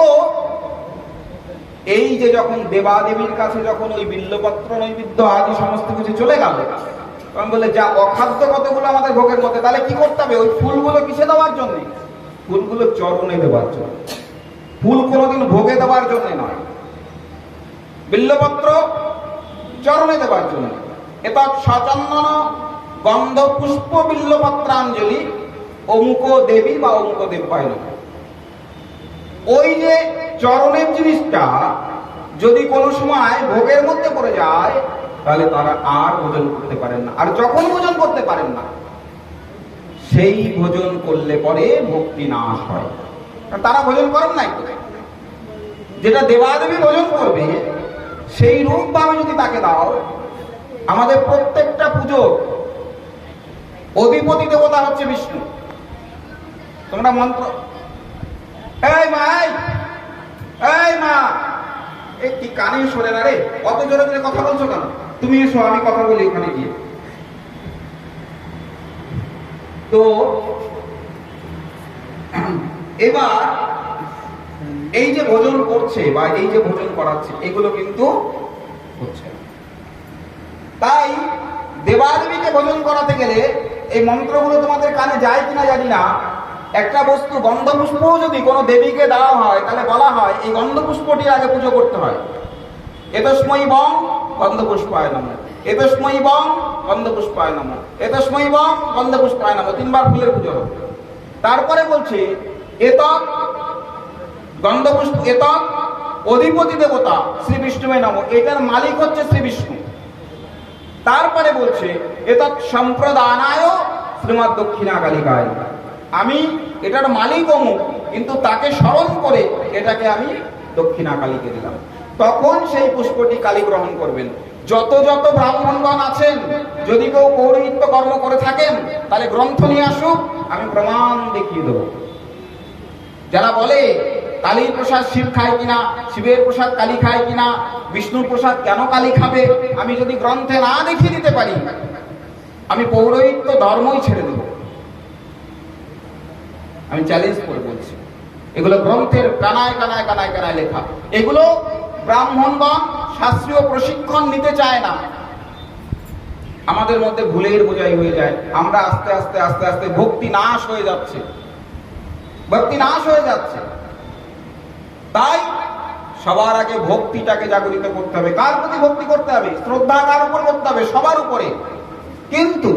এই যে যখন দেবাদেবীর কাছে যখন ওই বিল্লপত্র নৈবেদ্য আদি সমস্ত কিছু চলে গেল, তখন বলে যা অখাদ্য কতগুলো আমাদের ভোগের মধ্যে, তাহলে কি করতে হবে? ওই ফুলগুলো কিসে দেওয়ার জন্য? ফুলগুলো চরণে দেওয়ার জন্য। ফুল কোনোদিন ভোগে দেওয়ার জন্য নয়, বিল্লপত্র চরণে দেওয়ার জন্য। এটা সচন্দন গন্ধ পুষ্প বিল্লপত্রাঞ্জলি অমুক দেবী বা অমুক দেব্যায় নমঃ। ওই যে চরণের জিনিসটা যদি কোনো সময় ভোগের মধ্যে পড়ে যায়, তাহলে তারা আর ভোজন করতে পারেন না। আর যখন ভোজন করতে পারেন না, সেই ভোজন করলে পরে ভক্তি নাশ হয়। তারা ভোজন করেন নাই, যেটা দেবাদেবী ভোজন করবে সেই রূপ ভাবে যদি তাকে দাও। আমাদের প্রত্যেকটা পুজো অধিপতি দেবতা হচ্ছে বিষ্ণু। তোমরা মন্ত্র, এই মা, এই মা, এই কি কানে শোনে না রে, অত জোরে জোরে কথা বলছো কেন? তুমি এসো, আমি কথা বলি ওখানে গিয়ে। তো এবার এই যে ভোজন করছে বা এই যে ভোজন করাচ্ছে, এগুলো কিন্তু হচ্ছে। তাই দেবাদেবীকে ভোজন করাতে গেলে এই মন্ত্রগুলো তোমাদের কানে যায় কিনা জানি না। একটা বস্তু গন্ধপুষ্পও যদি কোনো দেবীকে দেওয়া হয়, তাহলে বলা হয় এই গন্ধপুষ্পটি আগে পুজো করতে হয়। এতস্মৈ বং গন্ধপুষ্পায় নমঃ, এতস্মৈ বং গন্ধপুষ্পায় নমঃ, এতস্মৈ বং গন্ধপুষ্পায় নমঃ, 3 বার ফুলের পুজো হবে। তারপরে বলছে এতৎ গন্ধপুষ্প, এতৎ অধিপতি দেবতা শ্রী বিষ্ণুয়ে নমঃ, এটার মালিক হচ্ছে শ্রী বিষ্ণু। তারপরে বলছে এতৎ সম্প্রদানায় শ্রীমৎ দক্ষিণা কালিকায়, আমি এটার মালিক অমুক, কিন্তু তাকে স্মরণ করে এটাকে আমি দক্ষিণা কালীকে দিলাম। তখন সেই পুষ্পটি কালী গ্রহণ করবেন। যত যত ব্রাহ্মণগণ আছেন, যদি কেউ পৌরোহিত্য কর্ম করে থাকেন, তাহলে গ্রন্থ নিয়ে আসুক, আমি প্রমাণ দেখিয়ে দেব। যারা বলে কালীর প্রসাদ শিব খায় কিনা, শিবের প্রসাদ কালী খায় কিনা, বিষ্ণুর প্রসাদ কেন কালী খাবে, আমি যদি গ্রন্থে না দেখিয়ে দিতে পারি, আমি পৌরোহিত্য ধর্মই ছেড়ে দেব। আমি চ্যালেঞ্জ করে বলছি, এগুলো গ্রন্থের কানায় কানায় কানায় কানায় লেখা। এগুলো ব্রাহ্মণগণ শাস্ত্রীয় প্রশিক্ষণ নিতে চায় না। আমাদের মধ্যে ভুলের বোঝাই হয়ে যায়। আমরা আস্তে আস্তে আস্তে আস্তে ভক্তি নাশ হয়ে যাচ্ছে, ভক্তি নাশ হয়ে যাচ্ছে। তাই সবার আগে ভক্তিটাকে জাগরিত করতে হবে। কার প্রতি ভক্তি করতে হবে? শ্রদ্ধা কার উপর করতে হবে? সবার উপরে। কিন্তু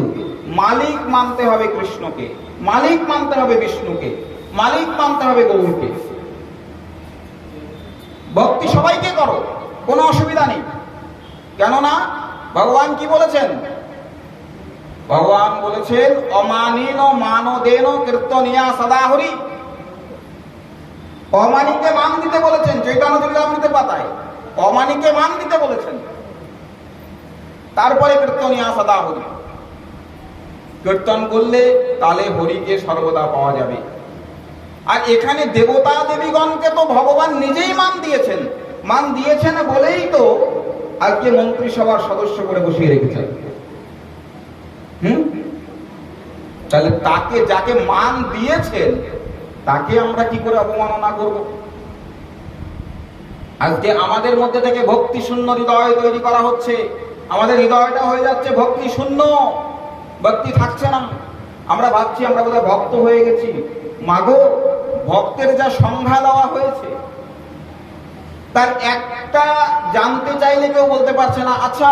মালিক মানতে হবে কৃষ্ণকে, মালিক মানতে হবে বিষ্ণুকে, মালিক মানতে হবে গৌরকে। ভক্তি সবাইকে করো, কোনো অসুবিধা নেই। কেননা ভগবান কি বলেছেন? ভগবান বলেছেন অমানিন মানদেন কীর্তনিয়া সদা হরি। অমানিকে মান দিতে বলেছেন চৈতন্য চরিতামৃত পাতায়, অমানিকে মান দিতে বলেছেন। তারপরে কীর্তনিয়া সদা হরি, কীর্তন করলে তাহলে হরিকে সর্বদা পাওয়া যাবে। আর এখানে দেবতা দেবীগণকে তো ভগবান নিজেই মান দিয়েছেন। মান দিয়েছেন বলেই তো আজকে মন্ত্রিসভার সদস্য করে বসিয়ে রেখেছেন। তাহলে তাকে, যাকে মান দিয়েছেন, তাকে আমরা কি করে অবমাননা করব? আজকে আমাদের মধ্যে থেকে ভক্তি শূন্য হৃদয় তৈরি করা হচ্ছে। আমাদের হৃদয়টা হয়ে যাচ্ছে ভক্তি শূন্য, ভক্তি থাকছে না। আমরা ভাবছি আমরা বোধহয় ভক্ত হয়ে গেছি। মাগো, ভক্তের যা সংজ্ঞা দেওয়া হয়েছে তার একটা জানতে চাইলে কেউ বলতে পারছে না। আচ্ছা,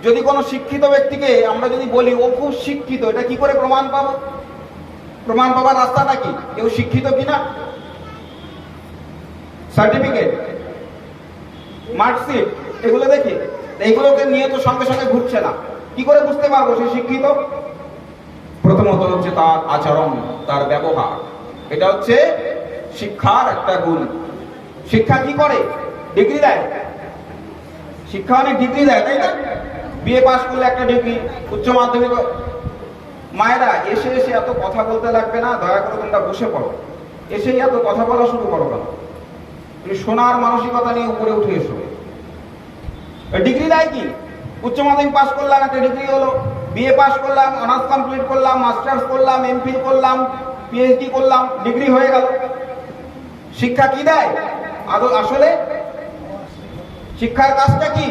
যদি কোনো শিক্ষিত ব্যক্তিকে আমরা যদি বলি ও খুব শিক্ষিত, এটা কি করে প্রমাণ পাবো? প্রমাণ পাবার রাস্তাটা কি? কেউ শিক্ষিত কিনা? সার্টিফিকেট, মার্কশিট, এগুলো দেখি। এইগুলোকে নিয়ে তো সঙ্গে সঙ্গে ঘুরছে না। কি করে বুঝতে পারবো সে শিক্ষিত? প্রথমত হচ্ছে তার আচরণ, তার ব্যবহার। এটা হচ্ছে শিক্ষার একটা গুণ। শিক্ষা কি করে? ডিগ্রি দেয়। শিক্ষা অনেক ডিগ্রি দেয়, তাই না? বিএ পাস করলে একটা ডিগ্রি, উচ্চ মাধ্যমিক। মায়েরা, এসে এসে এত কথা বলতে লাগবে না, দয়া করে তোমরা বসে পড়ো। এসেই এত কথা বলা শুরু করো কেন? তুমি শোনার মানসিকতা নিয়ে উপরে উঠে এসো। ডিগ্রি দেয় কি? উচ্চ মাধ্যমিক পাস করলাম, একটা ডিগ্রি হলো। বিএ পাস করলাম, অনার্স কমপ্লিট করলাম, মাস্টার্স করলাম, এমফিল করলাম, পিএইচডি করলাম, ডিগ্রি হয়ে গেল। শিক্ষা কি দেয় আসলে? শিক্ষার কাজটা কি?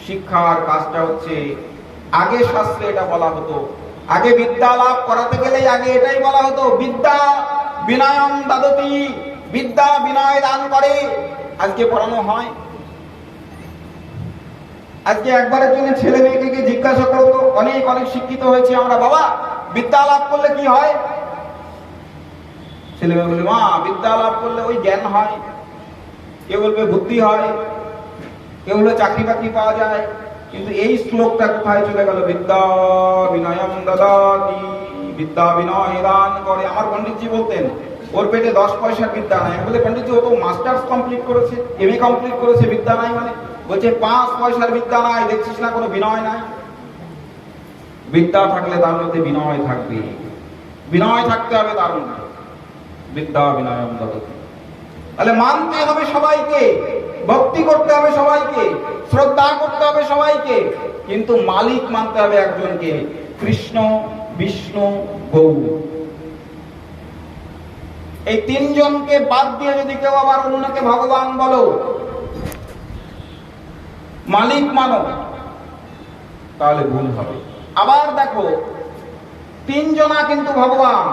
শিক্ষার কাজটা হচ্ছে, আগে শাস্ত্রে এটা বলা হতো, আগে বিদ্যা লাভ করাতে গেলেই আগে এটাই বলা হতো, বিদ্যা বিনয়ম দাদতি, বিদ্যা বিনয় দান করে। আজকে পড়ানো হয়। আজকে একবারের জন্য ছেলে মেয়েকে জিজ্ঞাসা করতো, অনেক অনেক শিক্ষিত হয়েছে আমরা, বাবা বিদ্যা লাভ করলে কি হয়? ছেলে মেয়ে বলবে, মা বিদ্যা লাভ করলে ওই জ্ঞান হয়। কেউ বলবে বুদ্ধি হয়, কেউ বলবে চাকরি বাকরি পাওয়া যায়। কিন্তু এই শ্লোকটা কোথায় চলে গেল? বিদ্যা বিনয়ম দাদাতি, বিদ্যা বিনয় দান করে। আমার পণ্ডিতজি বলতেন, ওর পেটে 10 পয়সার বিদ্যা নাই। বলে, পণ্ডিতজি ও তো মাস্টার্স কমপ্লিট করেছে, এমএ কমপ্লিট করেছে, বিদ্যা নাই মানে? বলছে 5 পয়সার বিদ্যা নাই, দেখছিস না কোনো বিনয় নাই? বিদ্যা থাকলে তার মধ্যে বিনয় থাকবে, বিনয় থাকতে হবে তার মধ্যে। বিদ্যা বিনয়ম দাদতি। তাহলে মানতে হবে সবাইকে, ভক্তি করতে হবে সবাইকে, শ্রদ্ধা করতে হবে সবাইকে, কিন্তু মালিক মানতে হবে একজনকে, কৃষ্ণ, বিষ্ণু, গৌর। এই তিনজনকে বাদ দিয়ে যদি কেউ আবার অন্যকে ভগবান বলো, মালিক মানো, তাহলে ভুল হবে। আবার দেখো, তিনজনা কিন্তু ভগবান,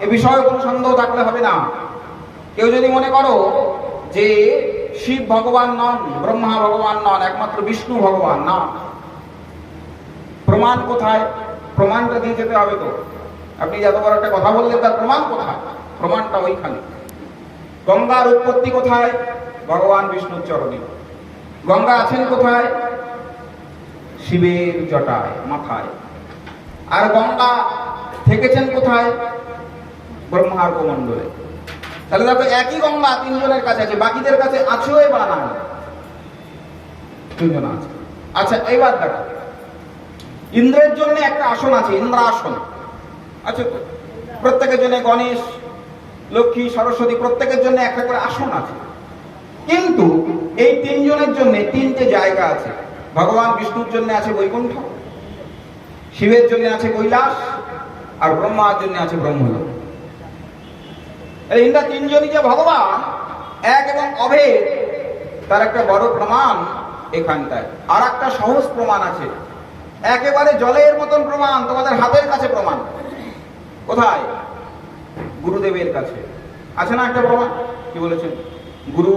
এ বিষয়ে কোনো সন্দেহ থাকলে হবে না। কেউ যদি মনে করো যে শিব ভগবান নন, ব্রহ্মা ভগবান নন, একমাত্র বিষ্ণু ভগবান, না। প্রমাণ কোথায়? প্রমাণটা দিয়ে যেতে হবে তো। আপনি যত বড় একটা কথা বললেন, তার প্রমাণ কোথায়? প্রমাণটা ওইখানে। গঙ্গার উৎপত্তি কোথায়? ভগবান বিষ্ণুর চরণে। গঙ্গা আছেন কোথায়? শিবের জটায়, মাথায়। আর গঙ্গা থেকেছেন কোথায়? ব্রহ্মার কমণ্ডলে। তাহলে দেখো, একই গঙ্গা তিনজনের কাছে আছে, বাকিদের কাছে আছেও বা না? তিনজন আছে। আচ্ছা, এইবার দেখো, ইন্দ্রের জন্য একটা আসন আছে, ইন্দ্রাসন আছে তো। প্রত্যেকের জন্য গণেশ, লক্ষ্মী, সরস্বতী, প্রত্যেকের জন্য একটা করে আসন আছে। কিন্তু এই তিনজনের জন্য তিনটে জায়গা আছে। ভগবান বিষ্ণুর জন্য আছে বৈকুণ্ঠ, শিবের জন্য আছে কৈলাস, আর ব্রহ্মার জন্য আছে ব্রহ্মলোক। ইন্দ্রা তিনজনই যে ভগবান, এক এবং অভেদ, তার একটা বড় প্রমাণ এখানটায়। আর একটা সহজ প্রমাণ আছে, একেবারে জলের মতন প্রমাণ, তোমাদের হাতের কাছে প্রমাণ। কোথায়? গুরুদেবের কাছে আছে না একটা প্রমাণ? কি বলেছেন? গুরু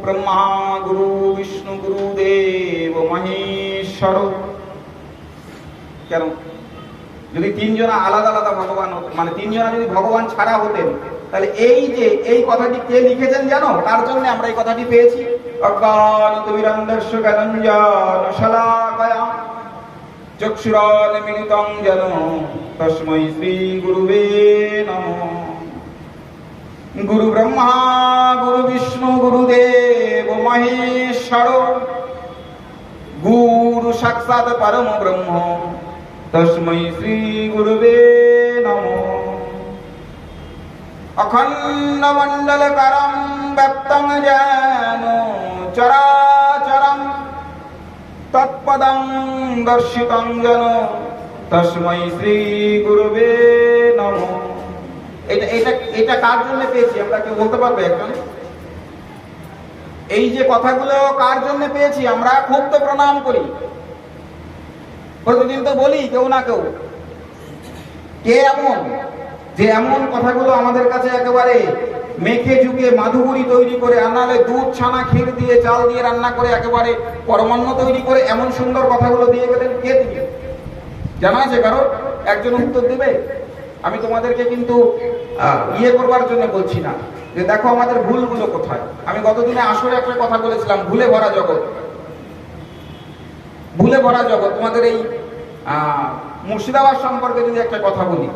ব্রহ্মা গুরু বিষ্ণু গুরুদেব মহেশ্বর। কেন? যদি তিনজনা আলাদা আলাদা ভগবান হতো, মানে তিনজনা যদি ভগবান ছাড়া হতেন, তাহলে এই যে এই কথাটি কে লিখেছেন জানো? তার জন্য আমরা এই কথাটি পেয়েছি। অজ্ঞানতিমিরান্ধস্য জ্ঞানাঞ্জন শলাকয়া চক্ষুরান্মিলিতং যেন তস্मै শ্রী গুরুবে নমঃ। গুরু ব্রহ্মা গুরু বিষ্ণু গুরুদেব মহেশ্বর, গুরু সাক্ষাৎ পরম ব্রহ্ম, তস্मै শ্রী গুরুবে নমঃ। অখণ্ড মণ্ডলকরম ব্যপ্তং যেন চরাচরম তৎপদং দর্শিতং যেন তস্मै শ্রী গুরুবে নমঃ। এটা এটা এটা কার জন্য পেয়েছি আমরা, কেউ বলতে পারবে একজন? এই যে কথাগুলো কার জন্য পেয়েছি আমরা? খুব তো প্রণাম করি, প্রতিদিন তো বলি কেউ না কেউ। কে এমন যে এমন কথাগুলো আমাদের কাছে একেবারে মেখে ঝুঁকে মাধুগুড়ি তৈরি করে, আর নাহলে দুধ ছানা ক্ষীর দিয়ে চাল দিয়ে রান্না করে একেবারে পরমান্ন তৈরি করে এমন সুন্দর কথাগুলো দিয়ে গেলেন? কে দিয়ে? জানা আছে কারো? একজন উত্তর দেবে? আমি তোমাদেরকে কিন্তু ইয়ে করবার জন্য বলছি না, যে দেখো আমাদের ভুলগুলো কোথায়। আমি গতদিনে আসরে একটা কথা বলেছিলাম, ভুলে ভরা জগৎ। ভুলে ভরা জগৎ। তোমাদের এই মুর্শিদাবাদ সম্পর্কে যদি একটা কথা বলি,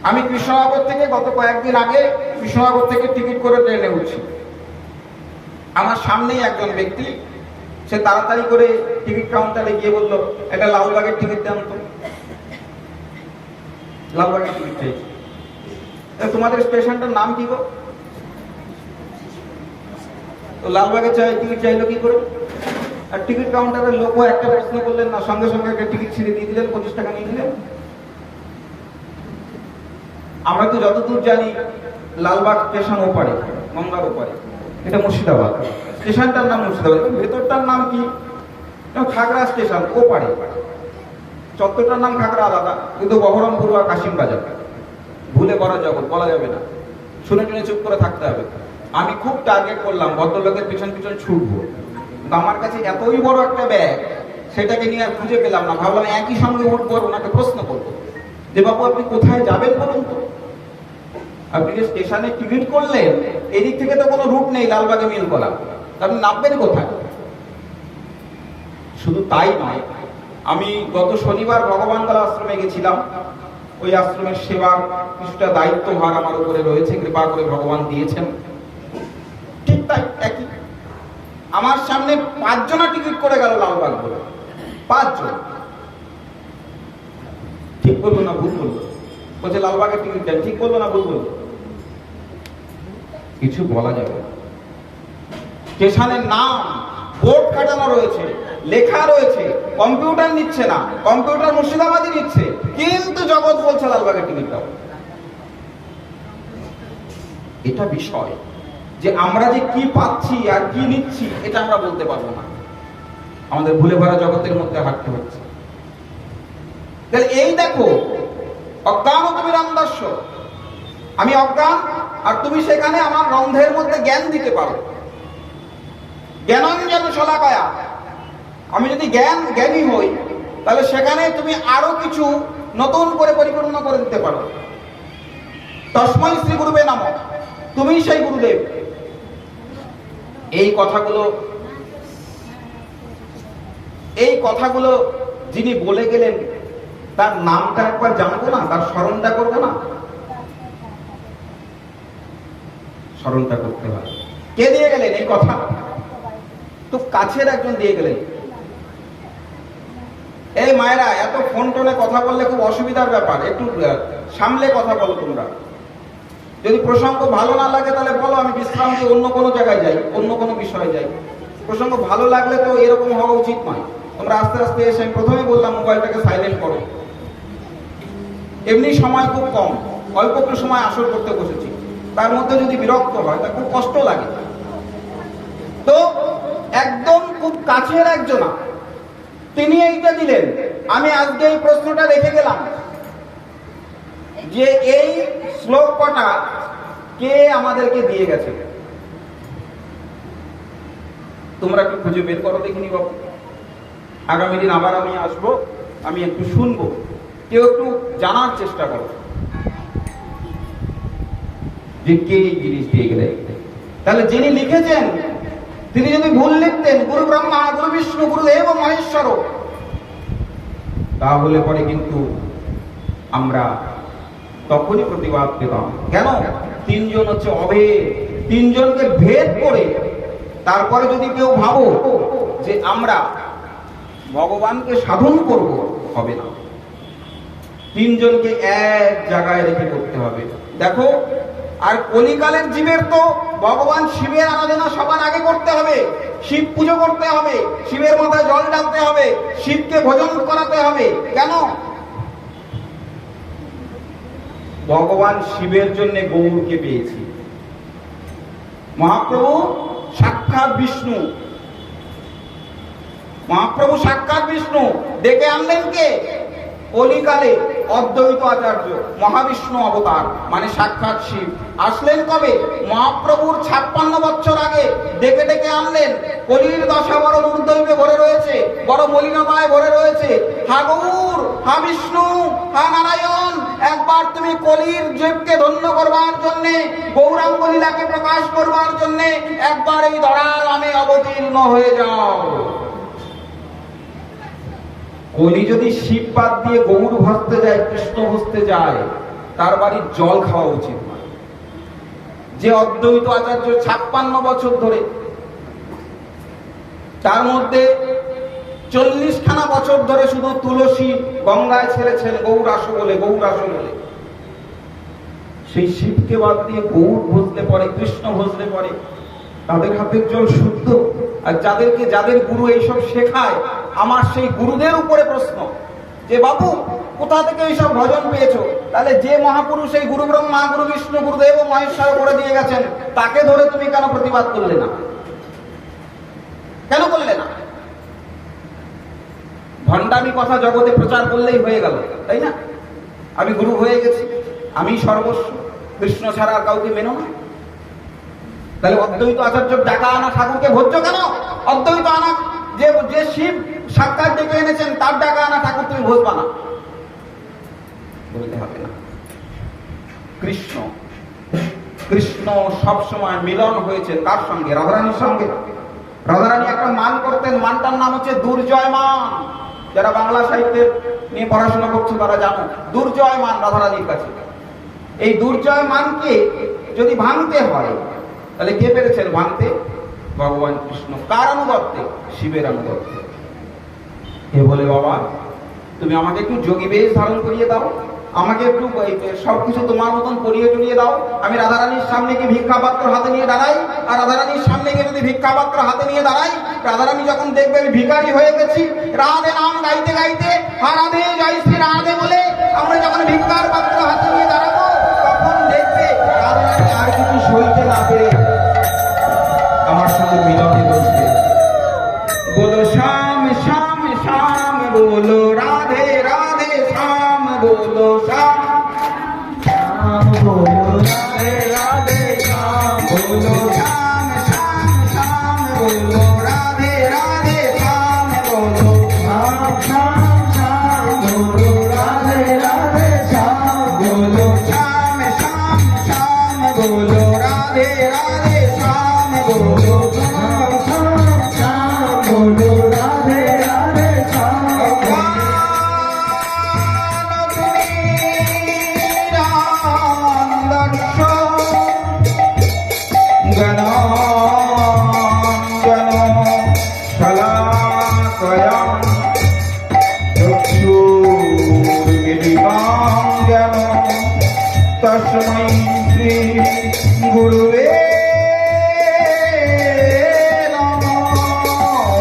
আমি কৃষ্ণনগর থেকে গত কয়েকদিন আগে কৃষ্ণনগর থেকে টিকিট করে ট্রেনে উঠছি। আমার সামনেই একজন ব্যক্তি, সে তাড়াতাড়ি করে টিকিট কাউন্টারে গিয়ে বলল, এটা লালবাগের টিকিট দেন তো। লালবাগের টিকিট চাইছি। তোমাদের স্টেশনটার নাম কি গো? তো লালবাগের টিকিট চাইলো কি করে? আর টিকিট কাউন্টারের লোকও একটা প্রশ্ন করলেন না, সঙ্গে সঙ্গে একটা টিকিট ছিঁড়ে দিয়ে দিলেন, 25 টাকা নিয়ে দিলেন। আমরা তো যতদূর জানি লালবাগ স্টেশন ওপারে, গঙ্গার ওপারে, এটা মুর্শিদাবাদ। স্টেশনটার নাম মুর্শিদাবাদ, ভেতরটার নাম কি? খাগড়া স্টেশন ওপারে। চত্বরটার নাম খাগড়া আলাদা, কিন্তু বহরমপুর আর কাশিম বাজার। ভুলে ভরা জগৎ, বলা যাবে না, শুনে টুনে চুপ করে থাকতে হবে। আমি খুব টার্গেট করলাম ভদ্রলোকের পিছন পিছন ছুটবো, কিন্তু আমার কাছে এতই বড় একটা ব্যাগ, সেটাকে নিয়ে আর খুঁজে পেলাম না। ভাবলাম একই সঙ্গে উঠবো, ওনাকে প্রশ্ন করবো যে বাবু আপনি কোথায় যাবেন বলুন তো। আপনি যে স্টেশনে টিকিট করলেন, এদিক থেকে তো কোনো রুট নেই লালবাগে মিল করা, আপনি নামবেন কোথায়? শুধু তাই নয়, আমি গত শনিবার ভগবানগলা আশ্রমে গেছিলাম। ওই আশ্রমের সেবার কিছুটা দায়িত্বভার আমার উপরে রয়েছে, কৃপা করে ভগবান দিয়েছেন। ঠিক তাই একই, আমার সামনে 5 জনা টিকিট করে গেল লালবাগ বলে। 5 জন। ঠিক বলবো না ভুল বলবো? বলছে লালবাগের টিকিট দেন। ঠিক বলবো না ভুল বলবো? কিছু বলা যাবে না। স্টেশনের নাম বোর্ড কাটানো রয়েছে, লেখা রয়েছে, কম্পিউটার নিচ্ছে না, কম্পিউটার মুর্শিদাবাদই নিচ্ছে, কিন্তু জগৎ বলছে লালবাগের টিকিট দাও। এটা বিষয় যে আমরা যে কি পাচ্ছি আর কি নিচ্ছি এটা আমরা বলতে পারবো না। আমাদের ভুলে ভরা জগতের মধ্যে হাঁটতে হচ্ছে। তাহলে এই দেখো, অজ্ঞান তুমি রন্ধস্য, আমি অজ্ঞান আর তুমি সেখানে আমার রন্ধের মধ্যে জ্ঞান দিতে পারো। জ্ঞানঞ্জন শলাকায়া, আমি যদি জ্ঞানী হই, তাহলে সেখানে তুমি আরো কিছু নতুন করে পরিপূর্ণ করে দিতে পারো। তস্मै শ্রী গুরুবে নমঃ, তুমি সেই গুরুদেব। এই কথাগুলো যিনি বলে গেলেন, তার নামটা একবার জানবো না? তার স্মরণটা করবো না? স্মরণটা করতে হয়। কে দিয়ে গেলেন এই কথা? তো কাছের একজন দিয়ে গেলেন। এই মায়েরা, এত ফোন টোনে কথা বললে খুব অসুবিধার ব্যাপার, একটু সামলে কথা বলো তোমরা। যদি প্রসঙ্গ ভালো না লাগে তাহলে বলো, আমি বিশ্রাম দিয়ে অন্য কোনো জায়গায় যাই, অন্য কোনো বিষয়ে যাই। প্রসঙ্গ ভালো লাগলে তো এরকম হওয়া উচিত নয়। তোমরা আস্তে আস্তে এসে, আমি প্রথমে বললাম মোবাইলটাকে সাইলেন্ট করো। এমনি সময় খুব কম, অল্প একটু সময় আসর করতে বসেছি, তার মধ্যে যদি বিরক্ত হয় তা খুব কষ্ট লাগে। তো একদম খুব কাছের একজনা তিনি এইটা দিলেন। আমি আজকে এই প্রশ্নটা রেখে গেলাম যে এই শ্লোক কটা কে আমাদেরকে দিয়ে গেছে। তোমরা একটু খুঁজে বের করো দেখিনি বাবু। আগামী দিন আবার আমি আসবো, আমি একটু শুনবো, কেউ একটু জানার চেষ্টা করো যে কে এই জিনিস দিয়ে গেলে। তাহলে যিনি লিখেছেন তিনি যদি ভুল লিখতেন, গুরু ব্রহ্মা গুরু বিষ্ণু গুরুদেব মহেশ্বর, তাহলে পরে কিন্তু আমরা তখনই প্রতিবাদ পেতাম। কেন? 3 জন হচ্ছে অভেদ, 3 জনকে ভেদ করে তারপরে যদি কেউ ভাবো যে আমরা ভগবানকে সাধন করব, হবে না। 3 জনকে এক জায়গায় রেখে করতে হবে। দেখো আর কলিকালের জীবের তো ভগবান শিবের আরাধনা সবার আগে করতে হবে, শিব পুজো করতে হবে, শিবের মাথায় জল ঢালতে হবে, শিবকে ভোজন করাতে হবে। কেন? ভগবান শিবের জন্য গৌরকে পেয়েছি। মহাপ্রভু সাক্ষাৎ বিষ্ণু, মহাপ্রভু সাক্ষাৎ বিষ্ণু ডেকে আনলেন কে? কলিকালে অদ্বৈত আচার্য, মহাবিষ্ণু অবতার মানে সাক্ষাৎ শিব। আসলেন কবে? মহাপ্রভুর 56 বছর আগে ডেকে ডেকে আনলেন। কলির দশা বড় দুর্দৈবে ভরে রয়েছে, বড় মলিনতায় ভরে রয়েছে। হা গৌর, হা বিষ্ণু, হা নারায়ণ, একবার তুমি কলির জীবকে ধন্য করবার জন্যে, গৌরাঙ্গ লীলাকে প্রকাশ করবার জন্যে একবার এই ধরার নামে অবতীর্ণ হয়ে যাও। কলি যদি শিব বাদ দিয়ে গৌর ভজতে যায়, কৃষ্ণ ভজতে যায়, তার বাড়ির জল খাওয়া উচিত নয়। যে অদ্বৈত আচার্য 56 বছর ধরে, তার মধ্যে 40খানা বছর ধরে শুধু তুলসী গঙ্গায় ছেড়েছেন গৌর আসো বলে, গৌর আসো বলে। সেই শিবকে বাদ দিয়ে গৌর ভজলে পরে, কৃষ্ণ ভজলে পরে তাদের হাতের জল শুদ্ধ। আর যাদেরকে, যাদের গুরু এইসব শেখায়, আমার সেই গুরুদের উপরে প্রশ্ন যে বাবু কোথা থেকে এইসব ভজন পেয়েছো? তাহলে যে মহাপুরুষ এই গুরু ব্রহ্মা, গুরু বিষ্ণু, গুরুদেব ও মহেশ্বর করে দিয়ে গেছেন, তাকে ধরে তুমি কেন প্রতিবাদ করলে না? কেন করলে না? ভণ্ডামি কথা জগতে প্রচার করলেই হয়ে গেল, তাই না? আমি গুরু হয়ে গেছি, আমি সর্বস্ব, কৃষ্ণ ছাড়া আর কাউকে মেনো না। তাহলে অদ্বৈত আচার্য ডাকা আনা ঠাকুরকে ভোজ্য কেন? অদ্বৈত আনা যে শিব সাক্ষাৎ ডেকে এনেছেন, তার ডাকা আনা ঠাকুর তুমি ভোজবা না, বলতে হবে না। কৃষ্ণ, কৃষ্ণ সবসময় মিলন হয়েছে কার সঙ্গে? রাধারানীর সঙ্গে। রাধারানী একটা মান করতেন, মানটার নাম হচ্ছে দুর্জয় মান। যারা বাংলা সাহিত্যের নিয়ে পড়াশোনা করছে তারা জানো, দুর্জয় মান রাধারানীর কাছে। এই দুর্জয় মানকে যদি ভাঙতে হয়, তাহলে কে পেরেছেন ভাঙতে? ভগবান কৃষ্ণ। কার অনুগত্যে? শিবের অনুগত্যে। এ বলে বাবা তুমি আমাকে একটু যোগী বেশ ধারণ করিয়ে দাও, আমাকে একটু সবকিছু তোমার মতন করিয়ে টুরিয়ে দাও। আমি রাধারানীর সামনে গিয়ে ভিক্ষাপাত্র হাতে নিয়ে দাঁড়াই, আর রাধারানীর সামনে গিয়ে যদি ভিক্ষাপাত্র হাতে নিয়ে দাঁড়াই, রাধারানী যখন দেখবে আমি ভিখারি হয়ে গেছি, রাধে নাম গাইতে গাইতে হা রাধে জয় শ্রী রাধে বলে আমরা যখন ভিক্ষার পাত্র হাতে নিয়ে দাঁড়াবো, তখন দেখবে রাধারানী আর কিছু সইতে না পেরে আমার সঙ্গে মিলনে বসবে। বলো শ্যাম শ্যাম শ্যাম, বলো রাধে রাধে শ্যাম, বলো শ্যাম শ্যাম, বলো রাধে রাধে শ্যাম, বলো শ্যাম শ্যাম শ্যাম, বলো রাধে রাধে শ্যাম, বলো শ্যাম শ্যাম শ্যাম, বলো রাধে রাধে শ্যাম, বলো শ্যাম শ্যাম শ্যাম, বলো রাধে রাধে শ্যাম, বলো শ্যাম শ্যাম শ্যাম, বলো রাধে রাধে শ্যাম। तस्मै श्री गुरुवे नमः।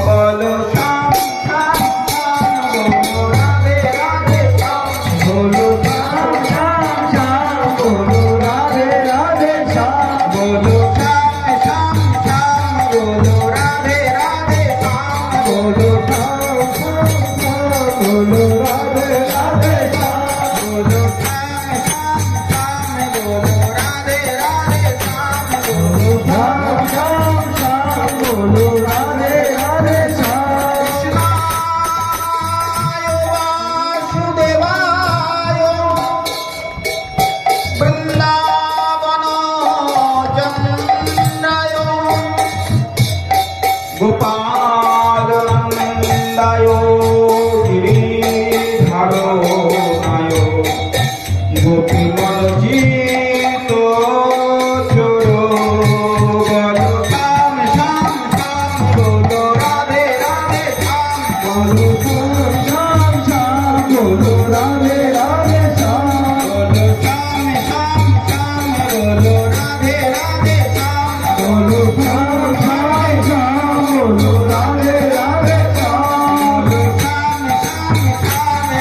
बोलो श्याम श्याम श्याम, बोलो राधे राधे श्याम, बोलो श्याम श्याम श्याम, बोलो राधे राधे श्याम, बोलो श्याम श्याम श्याम, बोलो राधे राधे श्याम, बोलो श्याम श्याम श्याम, बोलो राधे राधे श्याम, बोलो श्याम श्याम श्याम, बोलो राधे राधे श्याम,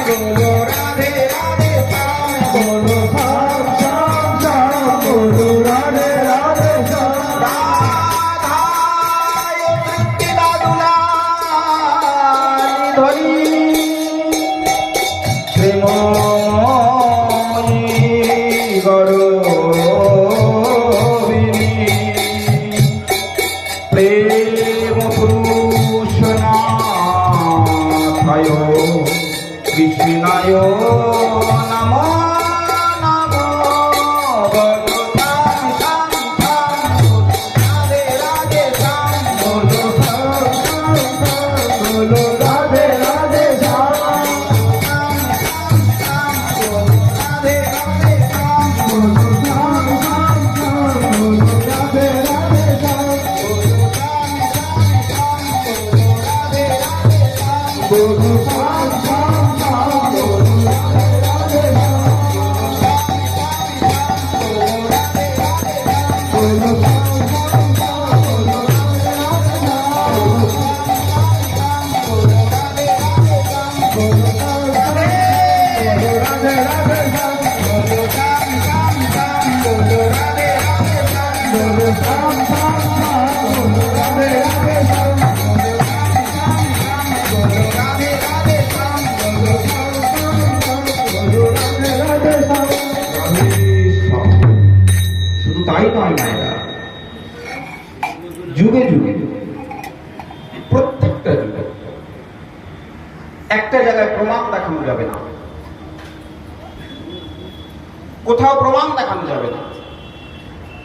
বলো রাধে রাধে শ্যাম
बोलो श्याम श्याम श्याम बोलो राधे राधे श्याम
রাধায় তৃপ্তি দাদুলারি ধরি প্রেমময়ী গরবিনী প্রেম পুরুষনাথায় কৃষ্ণায় নম নম বলো শ্যাম শ্যাম শ্যাম রাধে রাধে শ্যাম
बोलो श्याम श्याम श्याम बोलो राधे राधे श्याम
राधे राधे श्याम
बोलो श्याम श्याम श्याम बोलो राधे राधे श्याम बोलो श्याम श्याम श्याम बोलो राधे राधे श्याम बोलो श्याम श्याम श्याम बोलो राधे राधे श्याम बोलो श्याम श्याम श्याम बोलो राधे राधे श्याम बोलो श्याम श्याम श्याम बोलो राधे राधे श्याम बोलो राधे राधे श्याम बोलो श्याम श्याम श्याम बोलो राधे राधे श्याम
শুধু তাই নয় মায়েরা, যুগে যুগে প্রত্যেকটা যুগে
একটা জায়গায় প্রমাণ দেখানো যাবে না, কোথাও প্রমাণ দেখানো যাবে না।